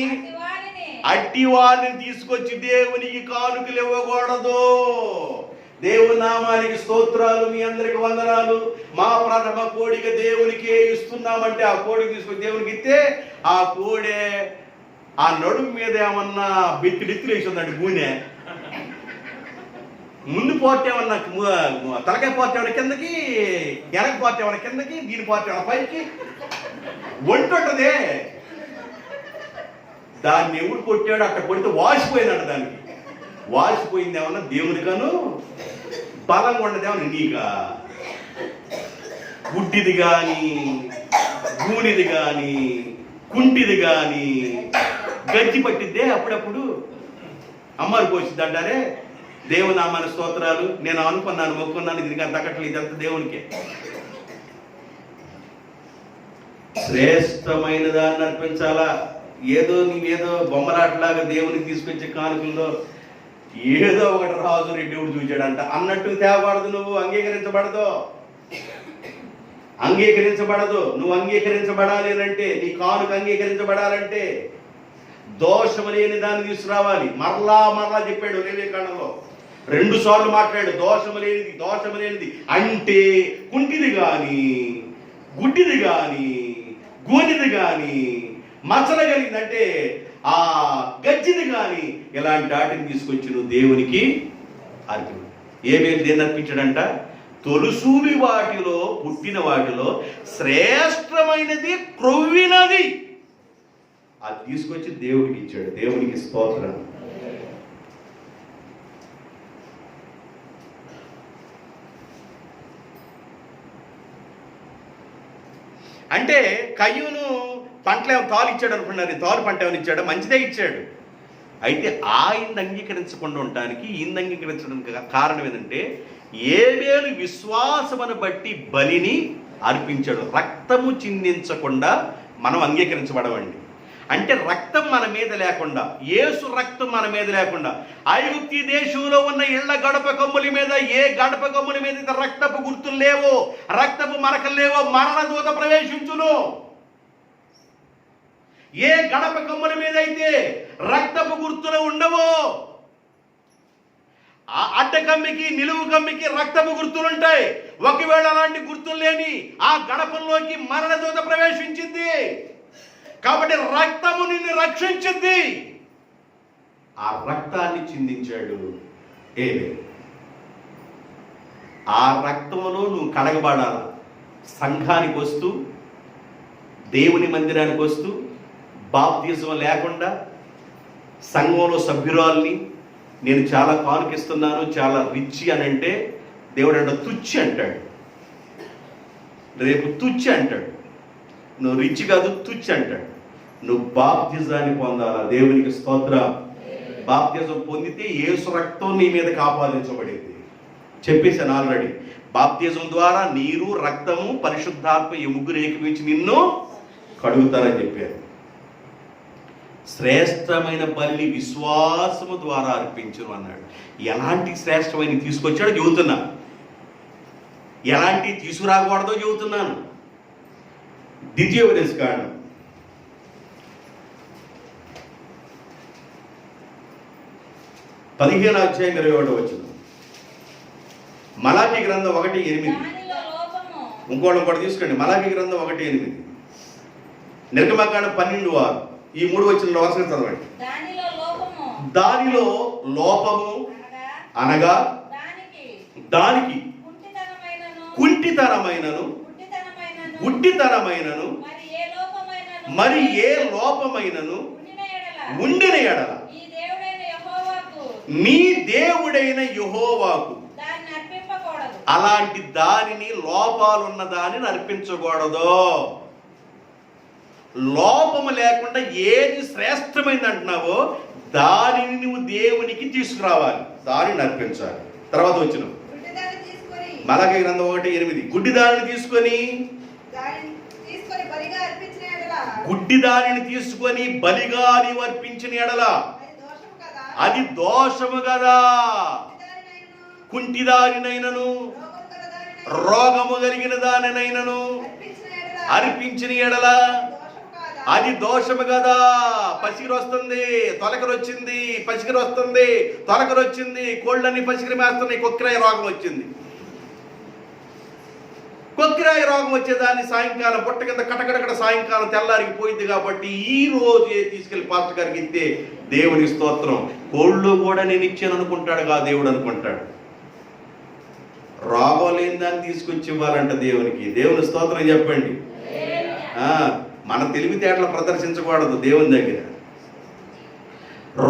అట్టి వారిని తీసుకొచ్చి దేవునికి కానుకలు ఇవ్వకూడదు. దేవుని నామానికి స్తోత్రాలు, మీ అందరికి వందనాలు. మా ప్రథమ కోడిక దేవునికి ఇస్తున్నామంటే ఆ కోడికి తీసుకొని దేవునికి ఇస్తే ఆ కోడే ఆ నడుము మీద ఏమన్నా బిత్తిడిత్తులు వేసి ఉందండి గూనె. ముందు పోతే ఏమన్నా తలకాయ పోతే ఏమన్నా కిందకి, వెనక పోతే ఏమన్నా కిందకి, దీని పోతే ఏమన్నా పైకి ఒంటుంటదే. దాన్ని ఎవడు కొట్టాడు, అక్కడ కొడితే వాసిపోయిందంట. దానికి వాసిపోయింది ఏమన్నా దేవునికను, బలంగా ఉండదేమన్నా నీకా. గుడ్డిది కానీ, గూనిది కానీ, కుంటిది కానీ గజ్జి పట్టిద్దే అప్పుడప్పుడు. అమ్మారు పోసిద్ది అంటారే. దేవునామాన స్తోత్రాలు. నేను అనుకున్నాను, మొక్కున్నాను, దీనికి అంత తగ్గట్లేదు, ఇదంతా దేవునికే. శ్రేష్టమైన దాన్ని అర్పించాలా. ఏదో నీవేదో బొమ్మలాటలాగా దేవునికి తీసుకొచ్చే కానుకల్లో ఏదో ఒకటి రాజు రెడ్డి ఒకటి చూచాడంట అన్నట్టు తేవబడదు. నువ్వు అంగీకరించబడదు. నువ్వు అంగీకరించబడాలి అంటే, నీ కానుక అంగీకరించబడాలంటే దోషము లేని దాన్ని తీసుకురావాలి. మరలా చెప్పాడు లేవికాండంలో 2 సార్లు మాట్లాడు. దోషము లేనిది అంటే కుంటిది గాని, గుడ్డిది గాని, గోనిది గాని, మచ్చల కలిగిందంటే ఆ గజ్జిది గాని, ఇలాంటి వాటిని తీసుకొచ్చి నువ్వు దేవునికి అర్పణ. ఏమేమి దేన్ని అర్పించాడంట? తొలుసూలి వాటిలో, పుట్టిన వాటిలో శ్రేష్టమైనది, క్రొవ్వినది అది తీసుకొచ్చి దేవుడికి ఇచ్చాడు. దేవునికి స్తోత్రం. అంటే కయ్యూను పంటలు ఏమో తాలు ఇచ్చాడు అనుకున్నారు. తాలు పంట ఏమైనా ఇచ్చాడు? మంచిదే ఇచ్చాడు. అయితే ఆయన అంగీకరించకుండా ఉండటానికి, ఈయన అంగీకరించడానికి కారణం ఏంటంటే, ఏబేలు విశ్వాసమును బట్టి బలిని అర్పించాడు. రక్తము చిందించకుండా మనం అంగీకరించబడవండి. అంటే రక్తం మన మీద లేకుండా, యేసు రక్తం మన మీద లేకుండా, ఐగుప్తు దేశంలో ఉన్న ఇళ్ల గడప కొమ్ముల మీద, ఏ గడప కొమ్ముల మీద రక్తపు గుర్తులు లేవో, రక్తపు మరకలు లేవో, మరణ దూత ప్రవేశించును. ఏ గడప కొమ్ముల మీద అయితే రక్తపు గుర్తులు ఉండవో, ఆ అడ్డకమ్మికి, నిలువు కమ్మికి రక్తపు గుర్తులుంటాయి. ఒకవేళ అలాంటి గుర్తులు లేని ఆ గడపల్లోకి మరణ దూత ప్రవేశించింది. కాబట్టి రక్తము నిన్ను రక్షించింది. ఆ రక్తాన్ని చిందించాడు ఏబేలు. ఆ రక్తములో నువ్వు కడగబడాల. సంఘానికి వస్తూ, దేవుని మందిరానికి వస్తూ, బాప్తిజం లేకుండా సంఘంలో సభ్యురాల్ని నేను చాలా కానుకిస్తున్నాను, చాలా రిచ్ అని అంటే దేవుడు అంటే తుచ్చి అంటాడు. రేపు తుచ్చి అంటాడు. నువ్వు రిచ్ కాదు, తుచ్చి అంటాడు. నువ్వు బాప్తిజాన్ని పొందాలా. దేవునికి స్తోత్రం. బాప్తిజం పొందితే యేసు రక్తం నీ మీదకి ఆపాదించబడింది. చెప్పేశాను ఆల్రెడీ. బాప్తిజం ద్వారా నీరు, రక్తము, పరిశుద్ధాత్మ ఈ ముగ్గురు ఏకీవించి నిన్ను కడుగుతారని చెప్పారు. శ్రేష్టమైన బలి విశ్వాసము ద్వారా అర్పించును అన్నాడు. ఎలాంటి శ్రేష్టమైన తీసుకొచ్చాడో చెబుతున్నా, ఎలాంటి తీసుకురాకూడదో చెబుతున్నాను. ద్వితీయోపదేశకాండం 15:27. మలాకీ గ్రంథం 1:8. ఇంకోటి కూడా తీసుకోండి. మలాకీ గ్రంథం 1:8, నిర్గమకాండం 12:6. ఈ 3 వచనాల వరుసగా చదవండి. దానిలో లోపము అనగా దానికి కుంటితనమైనను, గుడ్డితనమైనను, మరి ఏ లోపమైనను ఉండిన ఎడల నీ దేవుడైన యెహోవాకు అలాంటి దానిని, లోపాలున్న దానిని అర్పించకూడదు. లోపము లేకుండా ఏది శ్రేష్టమైంది అంటున్నావో దానిని నువ్వు దేవునికి తీసుకురావాలి, దానిని అర్పించాలి. తర్వాత వచ్చిన మలాకీ గ్రంథం 1:8, గుడ్డి దానిని తీసుకొని బలిగా నీవు అర్పించిన ఎడల అది దోషము కదా. కుంటిదారినైనను, రోగము కలిగిన దానినైనను అర్పించిన ఎడల అది దోషము కదా. పసిగిరి వస్తుంది, తొలకరి వచ్చింది, పసిగిరి వస్తుంది, తొలకరి వచ్చింది, కోళ్ళన్నీ పసిగిరి మేస్తున్నాయి, కొక్కిరాయి రోగం వచ్చింది. కొక్కిరాయి రోగం వచ్చేదాన్ని సాయంకాలం పొట్ట కింద కటకడకడ సాయంకాలం తెల్లారికి పోయింది కాబట్టి ఈ రోజు తీసుకెళ్లి పాస్టర్ గారికి ఇస్తే దేవుని స్తోత్రం, కోళ్ళు కూడా నేను ఇచ్చాను అనుకుంటాడు కా దేవుడు అనుకుంటాడు. రోగం లేని దాన్ని తీసుకొచ్చి ఇవ్వాలంట దేవునికి. దేవుని స్తోత్రం చెప్పండి. మన తెలివితేటలు ప్రదర్శించకూడదు దేవుని దగ్గర.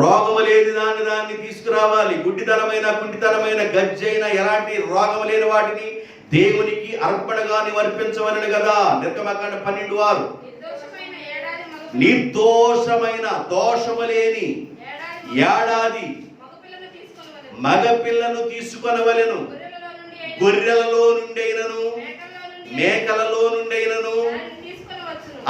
రోగము లేని దాన్ని తీసుకురావాలి. గుడ్డితనమైన కుంటితనమైన గజ్జైన ఎలాంటి రోగము లేని వాటిని దేవునికి అర్పణగా అర్పించవలను కదా. నిర్గమకాండ 12:6 నిర్దోషమైన దోషము లేని ఏడాది మగపిల్లను తీసుకొనవలెను. గొర్రెలలో నుండైనను మేకలలో నుండైనను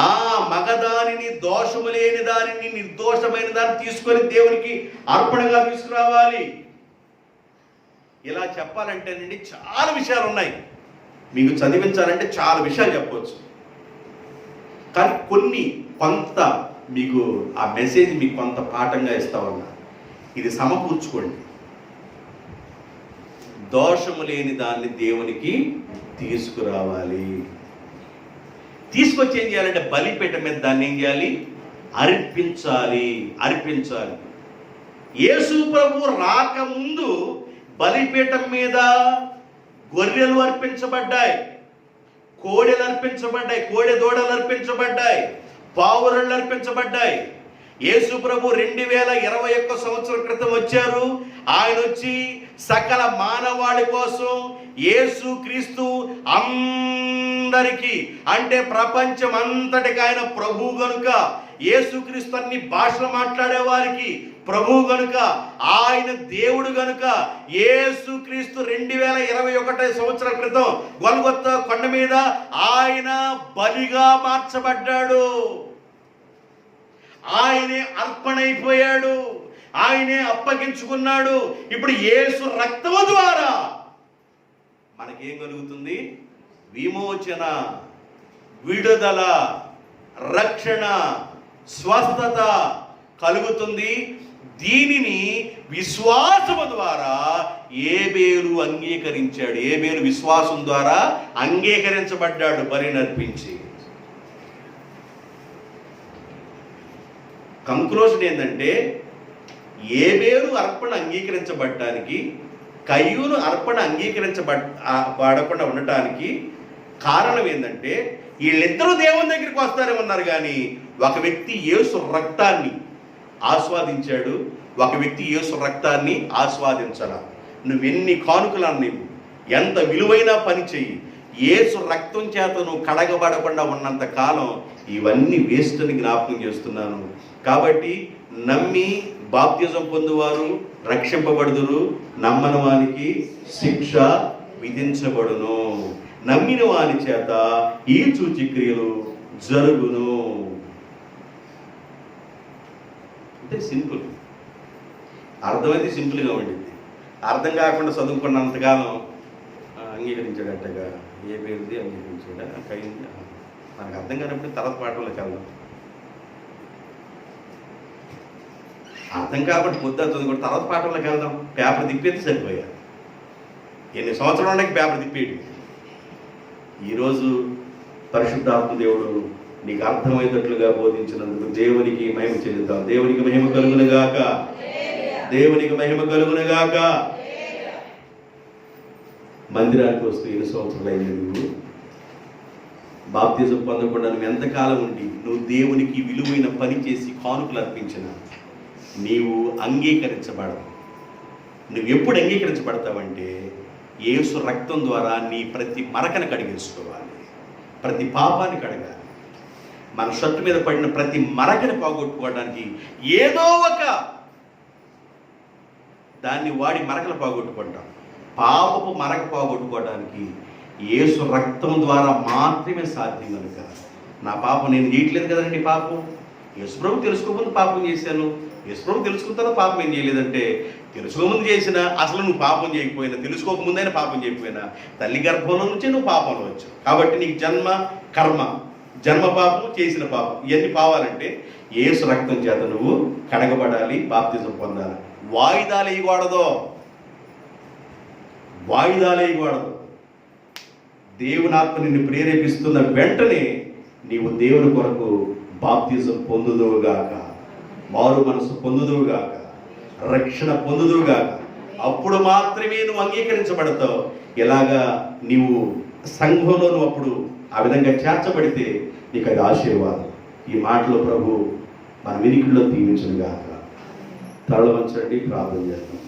ఆ మగదానిని, దోషము లేని దానిని, నిర్దోషమైన దాన్ని తీసుకొని దేవునికి అర్పణగా తీసుకురావాలి. ఇలా చెప్పాలంటేనండి చాలా విషయాలు ఉన్నాయి. మీకు చదివించాలంటే చాలా విషయాలు చెప్పవచ్చు. కానీ కొంత మీకు ఆ మెసేజ్ మీకు కొంత పాఠంగా ఇస్తామన్నా ఇది సమకూర్చుకోండి. దోషము లేని దాన్ని దేవునికి తీసుకురావాలి. తీసుకొచ్చి ఏం చేయాలంటే బలిపీఠం మీద దాన్ని ఏం చేయాలి? అర్పించాలి. యేసు ప్రభు రాకముందు బలిపీఠం మీద గొర్రెలు అర్పించబడ్డాయి, కోడెలు అర్పించబడ్డాయి, కోడె దూడలు అర్పించబడ్డాయి, పావురళ్ళు అర్పించబడ్డాయి. యేసు ప్రభు 2021 సంవత్సరం క్రితం వచ్చారు. ఆయన వచ్చి సకల మానవాళి కోసం యేసు క్రీస్తు అందరికీ అంటే ప్రపంచం అంతటికి ఆయన ప్రభు గనుక, యేసుక్రీస్తు అన్ని భాషలు మాట్లాడే వారికి ప్రభు గనుక, ఆయన దేవుడు గనుక యేసుక్రీస్తు 2021 సంవత్సరాల క్రితం గొల్గొతా కొండ మీద ఆయన బలిగా మార్చబడ్డాడు. ఆయనే అర్పణైపోయాడు, ఆయనే అప్పగించుకున్నాడు. ఇప్పుడు యేసు రక్తము ద్వారా మనకేం కలుగుతుంది? విమోచన, విడుదల, రక్షణ, స్వస్థత కలుగుతుంది. దీనిని విశ్వాసము ద్వారా ఏబేలు అంగీకరించాడు. ఏబేలు విశ్వాసం ద్వారా అంగీకరించబడ్డాడు బలిని అర్పించి. కంక్లూజన్ ఏంటంటే ఏబేలు అర్పణ అంగీకరించబడటానికి, కయ్యూను అర్పణ అంగీకరించబడకుండా ఉండటానికి కారణం ఏంటంటే వీళ్ళిద్దరూ దేవుని దగ్గరికి వస్తారేమన్నారు కానీ ఒక వ్యక్తి యేసు రక్తాన్ని ఆస్వాదించాడు, ఒక వ్యక్తి యేసు రక్తాన్ని ఆస్వాదించరా. నువ్వెన్ని కానుకలను నీవు ఎంత విలువైన పని చెయ్యి, యేసు రక్తం చేత నువ్వు కడగబడకుండా ఉన్నంత కాలం ఇవన్నీ వేస్ట్ అని జ్ఞాపకం చేస్తున్నాను. కాబట్టి నమ్మి బాప్తిజం పొందువారు రక్షింపబడుదురు, నమ్మని వానికి శిక్ష విధించబడును. నమ్మిన వాని చేత ఈ సూచక్రియలు జరుగును. అంటే సింపుల్. అర్థమైతే సింపుల్గా ఉండింది. అర్థం కాకుండా చదువుకున్నంతకాలం అంగీకరించాడట్టగా ఏ పేరుది అంగీకరించాడా కైంది మనకు అర్థం కానప్పుడు తర్వాత పాఠంలోకి వెళ్దాం. అర్థం కాబట్టి ముద్ద చదువుకుంటే తర్వాత పాఠంలోకి వెళ్దాం. పేపర్ తిప్పేది సరిపోయా. ఎన్ని సంవత్సరాలు ఉన్నాయి పేపర్ తిప్పేది. ఈరోజు పరిశుద్ధాత్మ దేవుడు నీకు అర్థమయ్యేటట్లుగా బోధించినందుకు దేవునికి మహిమ చెల్లిద్దాం. దేవునికి మహిమ కలుగునుగాక, దేవునికి మహిమ కలుగునుగాక. మందిరానికి వస్తూ 7 సంవత్సరాలు అయింది. నువ్వు బాప్తిజం పొందకుండా నువ్వు ఎంతకాలం ఉండి నువ్వు దేవునికి విలువైన పని చేసి కానుకలు అర్పించిన నీవు అంగీకరించబడవు. నువ్వు ఎప్పుడు అంగీకరించబడతావంటే యేసు రక్తం ద్వారా నీ ప్రతి మరకను కడిగేసుకోవాలి, ప్రతి పాపాన్ని కడగాలి. మన షర్టు మీద పడిన ప్రతి మరకను పోగొట్టుకోవడానికి ఏదో ఒక దాన్ని వాడి మరకలు పోగొట్టుకుంటాం. పాపపు మరక పోగొట్టుకోవడానికి యేసు రక్తం ద్వారా మాత్రమే సాధ్యం కనుక నా పాపం నేను చేయట్లేదు కదండి. పాపం యేసుప్రభు తెలుసుకోముందు పాపం చేశాను, యేసుప్రభు తెలుసుకున్న తర్వాత పాపం ఏం చేయలేదంటే తెలుసుకోముందు చేసినా అసలు నువ్వు పాపం చేయకపోయినా, తెలుసుకోకముందైనా పాపం చేయకపోయినా తల్లి గర్భంలో నుంచే నువ్వు పాపంలో వచ్చావు. కాబట్టి నీకు జన్మ కర్మ జన్మ పాపం, చేసిన పాపం, ఇవన్నీ పావాలంటే యేసు రక్తం చేత నువ్వు కడగబడాలి, బాప్తిజం పొందాలి. వాయిదాలు వేయకూడదు, వాయిదాలు వేయకూడదు. దేవుని ఆత్మ నిన్ను ప్రేరేపిస్తున్న వెంటనే నీవు దేవుని కొరకు బాప్తిజం పొందుదువుగాక, మారు మనసు పొందుదువుగాక, రక్షణ పొందుదువుగాక. అప్పుడు మాత్రమే నువ్వు అంగీకరించబడతావు. ఇలాగా నీవు సంఘంలో నువ్వు అప్పుడు ఆ విధంగా చేర్చబడితే నీకు అది ఆశీర్వాదం. ఈ మాటలో ప్రభు మన వినికిడిలో దీవించునుగాక. తరల వంచండి, ప్రార్థన చేద్దాం.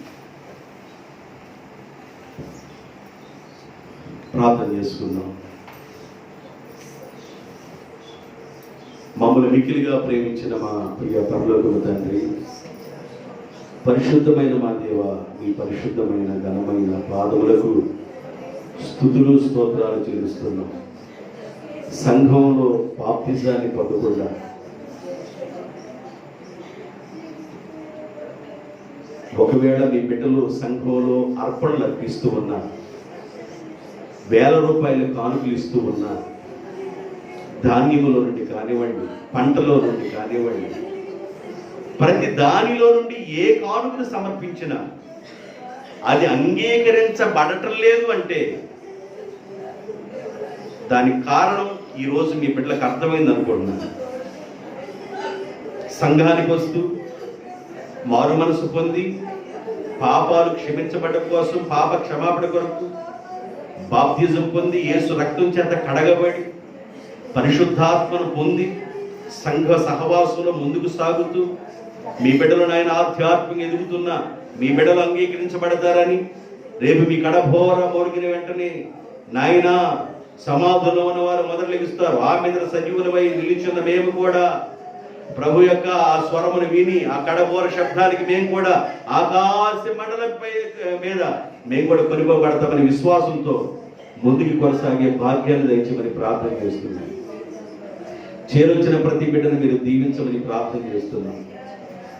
ప్రార్థన చేసుకుందాం. మమ్మల్ని మిక్కిలిగా ప్రేమించిన మా ప్రియ పరలోకపు తండ్రి, పరిశుద్ధమైన మా దేవ, మీ పరిశుద్ధమైన ఘనమైన పాదములకు స్తుతులు స్తోత్రాలు చెల్లిస్తున్నాం. సంఘంలో బాప్తిజాన్ని పొందకుండా ఒకవేళ మీ బిడ్డలు సంఘంలో అర్పణలు అర్పిస్తూ ఉన్నా, వేల రూపాయలు కానుకలు ఇస్తూ ఉన్నా, ధాన్యములో నుండి కానివ్వండి, పంటలో నుండి కానివ్వండి, ప్రతి దానిలో నుండి ఏ కానుకను సమర్పించినా అది అంగీకరించబడటం లేదు అంటే దానికి కారణం ఈరోజు మీ బిడ్డలకు అర్థమైంది అనుకుంటున్నాను. సంఘానికి వస్తూ మారు మనసు పొంది పాపాలు క్షమించబడడం కోసం, పాప క్షమాపణ కొరకు బాప్తిజం పొంది యేసు రక్తం చేత కడగబడి పరిశుద్ధాత్మను పొంది సంఘ సహవాసంలో ముందుకు సాగుతూ మీ బిడ్డలు నాయన ఆధ్యాత్మికంగా ఎదుగుతున్నా మీ బిడ్డలు అంగీకరించబడతారని, రేపు మీ కడభోర మోరిగిన వెంటనే నాయన సమాధుల్లో ఉన్న వారు మొదలు లెగుస్తారు. ఆ మీద సజీవులమై నిలిచిన మేము కూడా ప్రభు యొక్క ఆ స్వరమును విని ఆ కడబోర శబ్దానికి మేము కూడా ఆకాశ మండలంపై మీద మేము కూడా కొనిపోబడతామని విశ్వాసంతో ముందుకు కొనసాగే భాగ్యాన్ని దయచేయమని ప్రార్థన చేస్తున్నాం. చేరొచ్చిన ప్రతి బిడ్డను మీరు దీవించమని ప్రార్థన చేస్తున్నాం.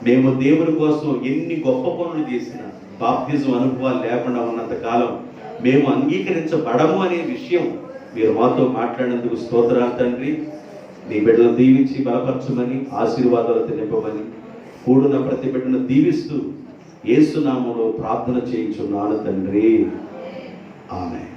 మేము దేవుని కోసం ఎన్ని గొప్ప పనులు చేసినా బాప్తిజం అనుభవాలు లేకుండా ఉన్నంత కాలం మేము అంగీకరించబడము అనే విషయం మీరు మాతో మాట్లాడినందుకు స్తోత్రాలు తండ్రి. నీ బిడ్డలను దీవించి బలపరచమని, ఆశీర్వాదాలు నింపమని, కూడిన ప్రతి బిడ్డను దీవిస్తూ యేసు నామములో ప్రార్థన చేయించున్నాను తండ్రి. ఆమేన్.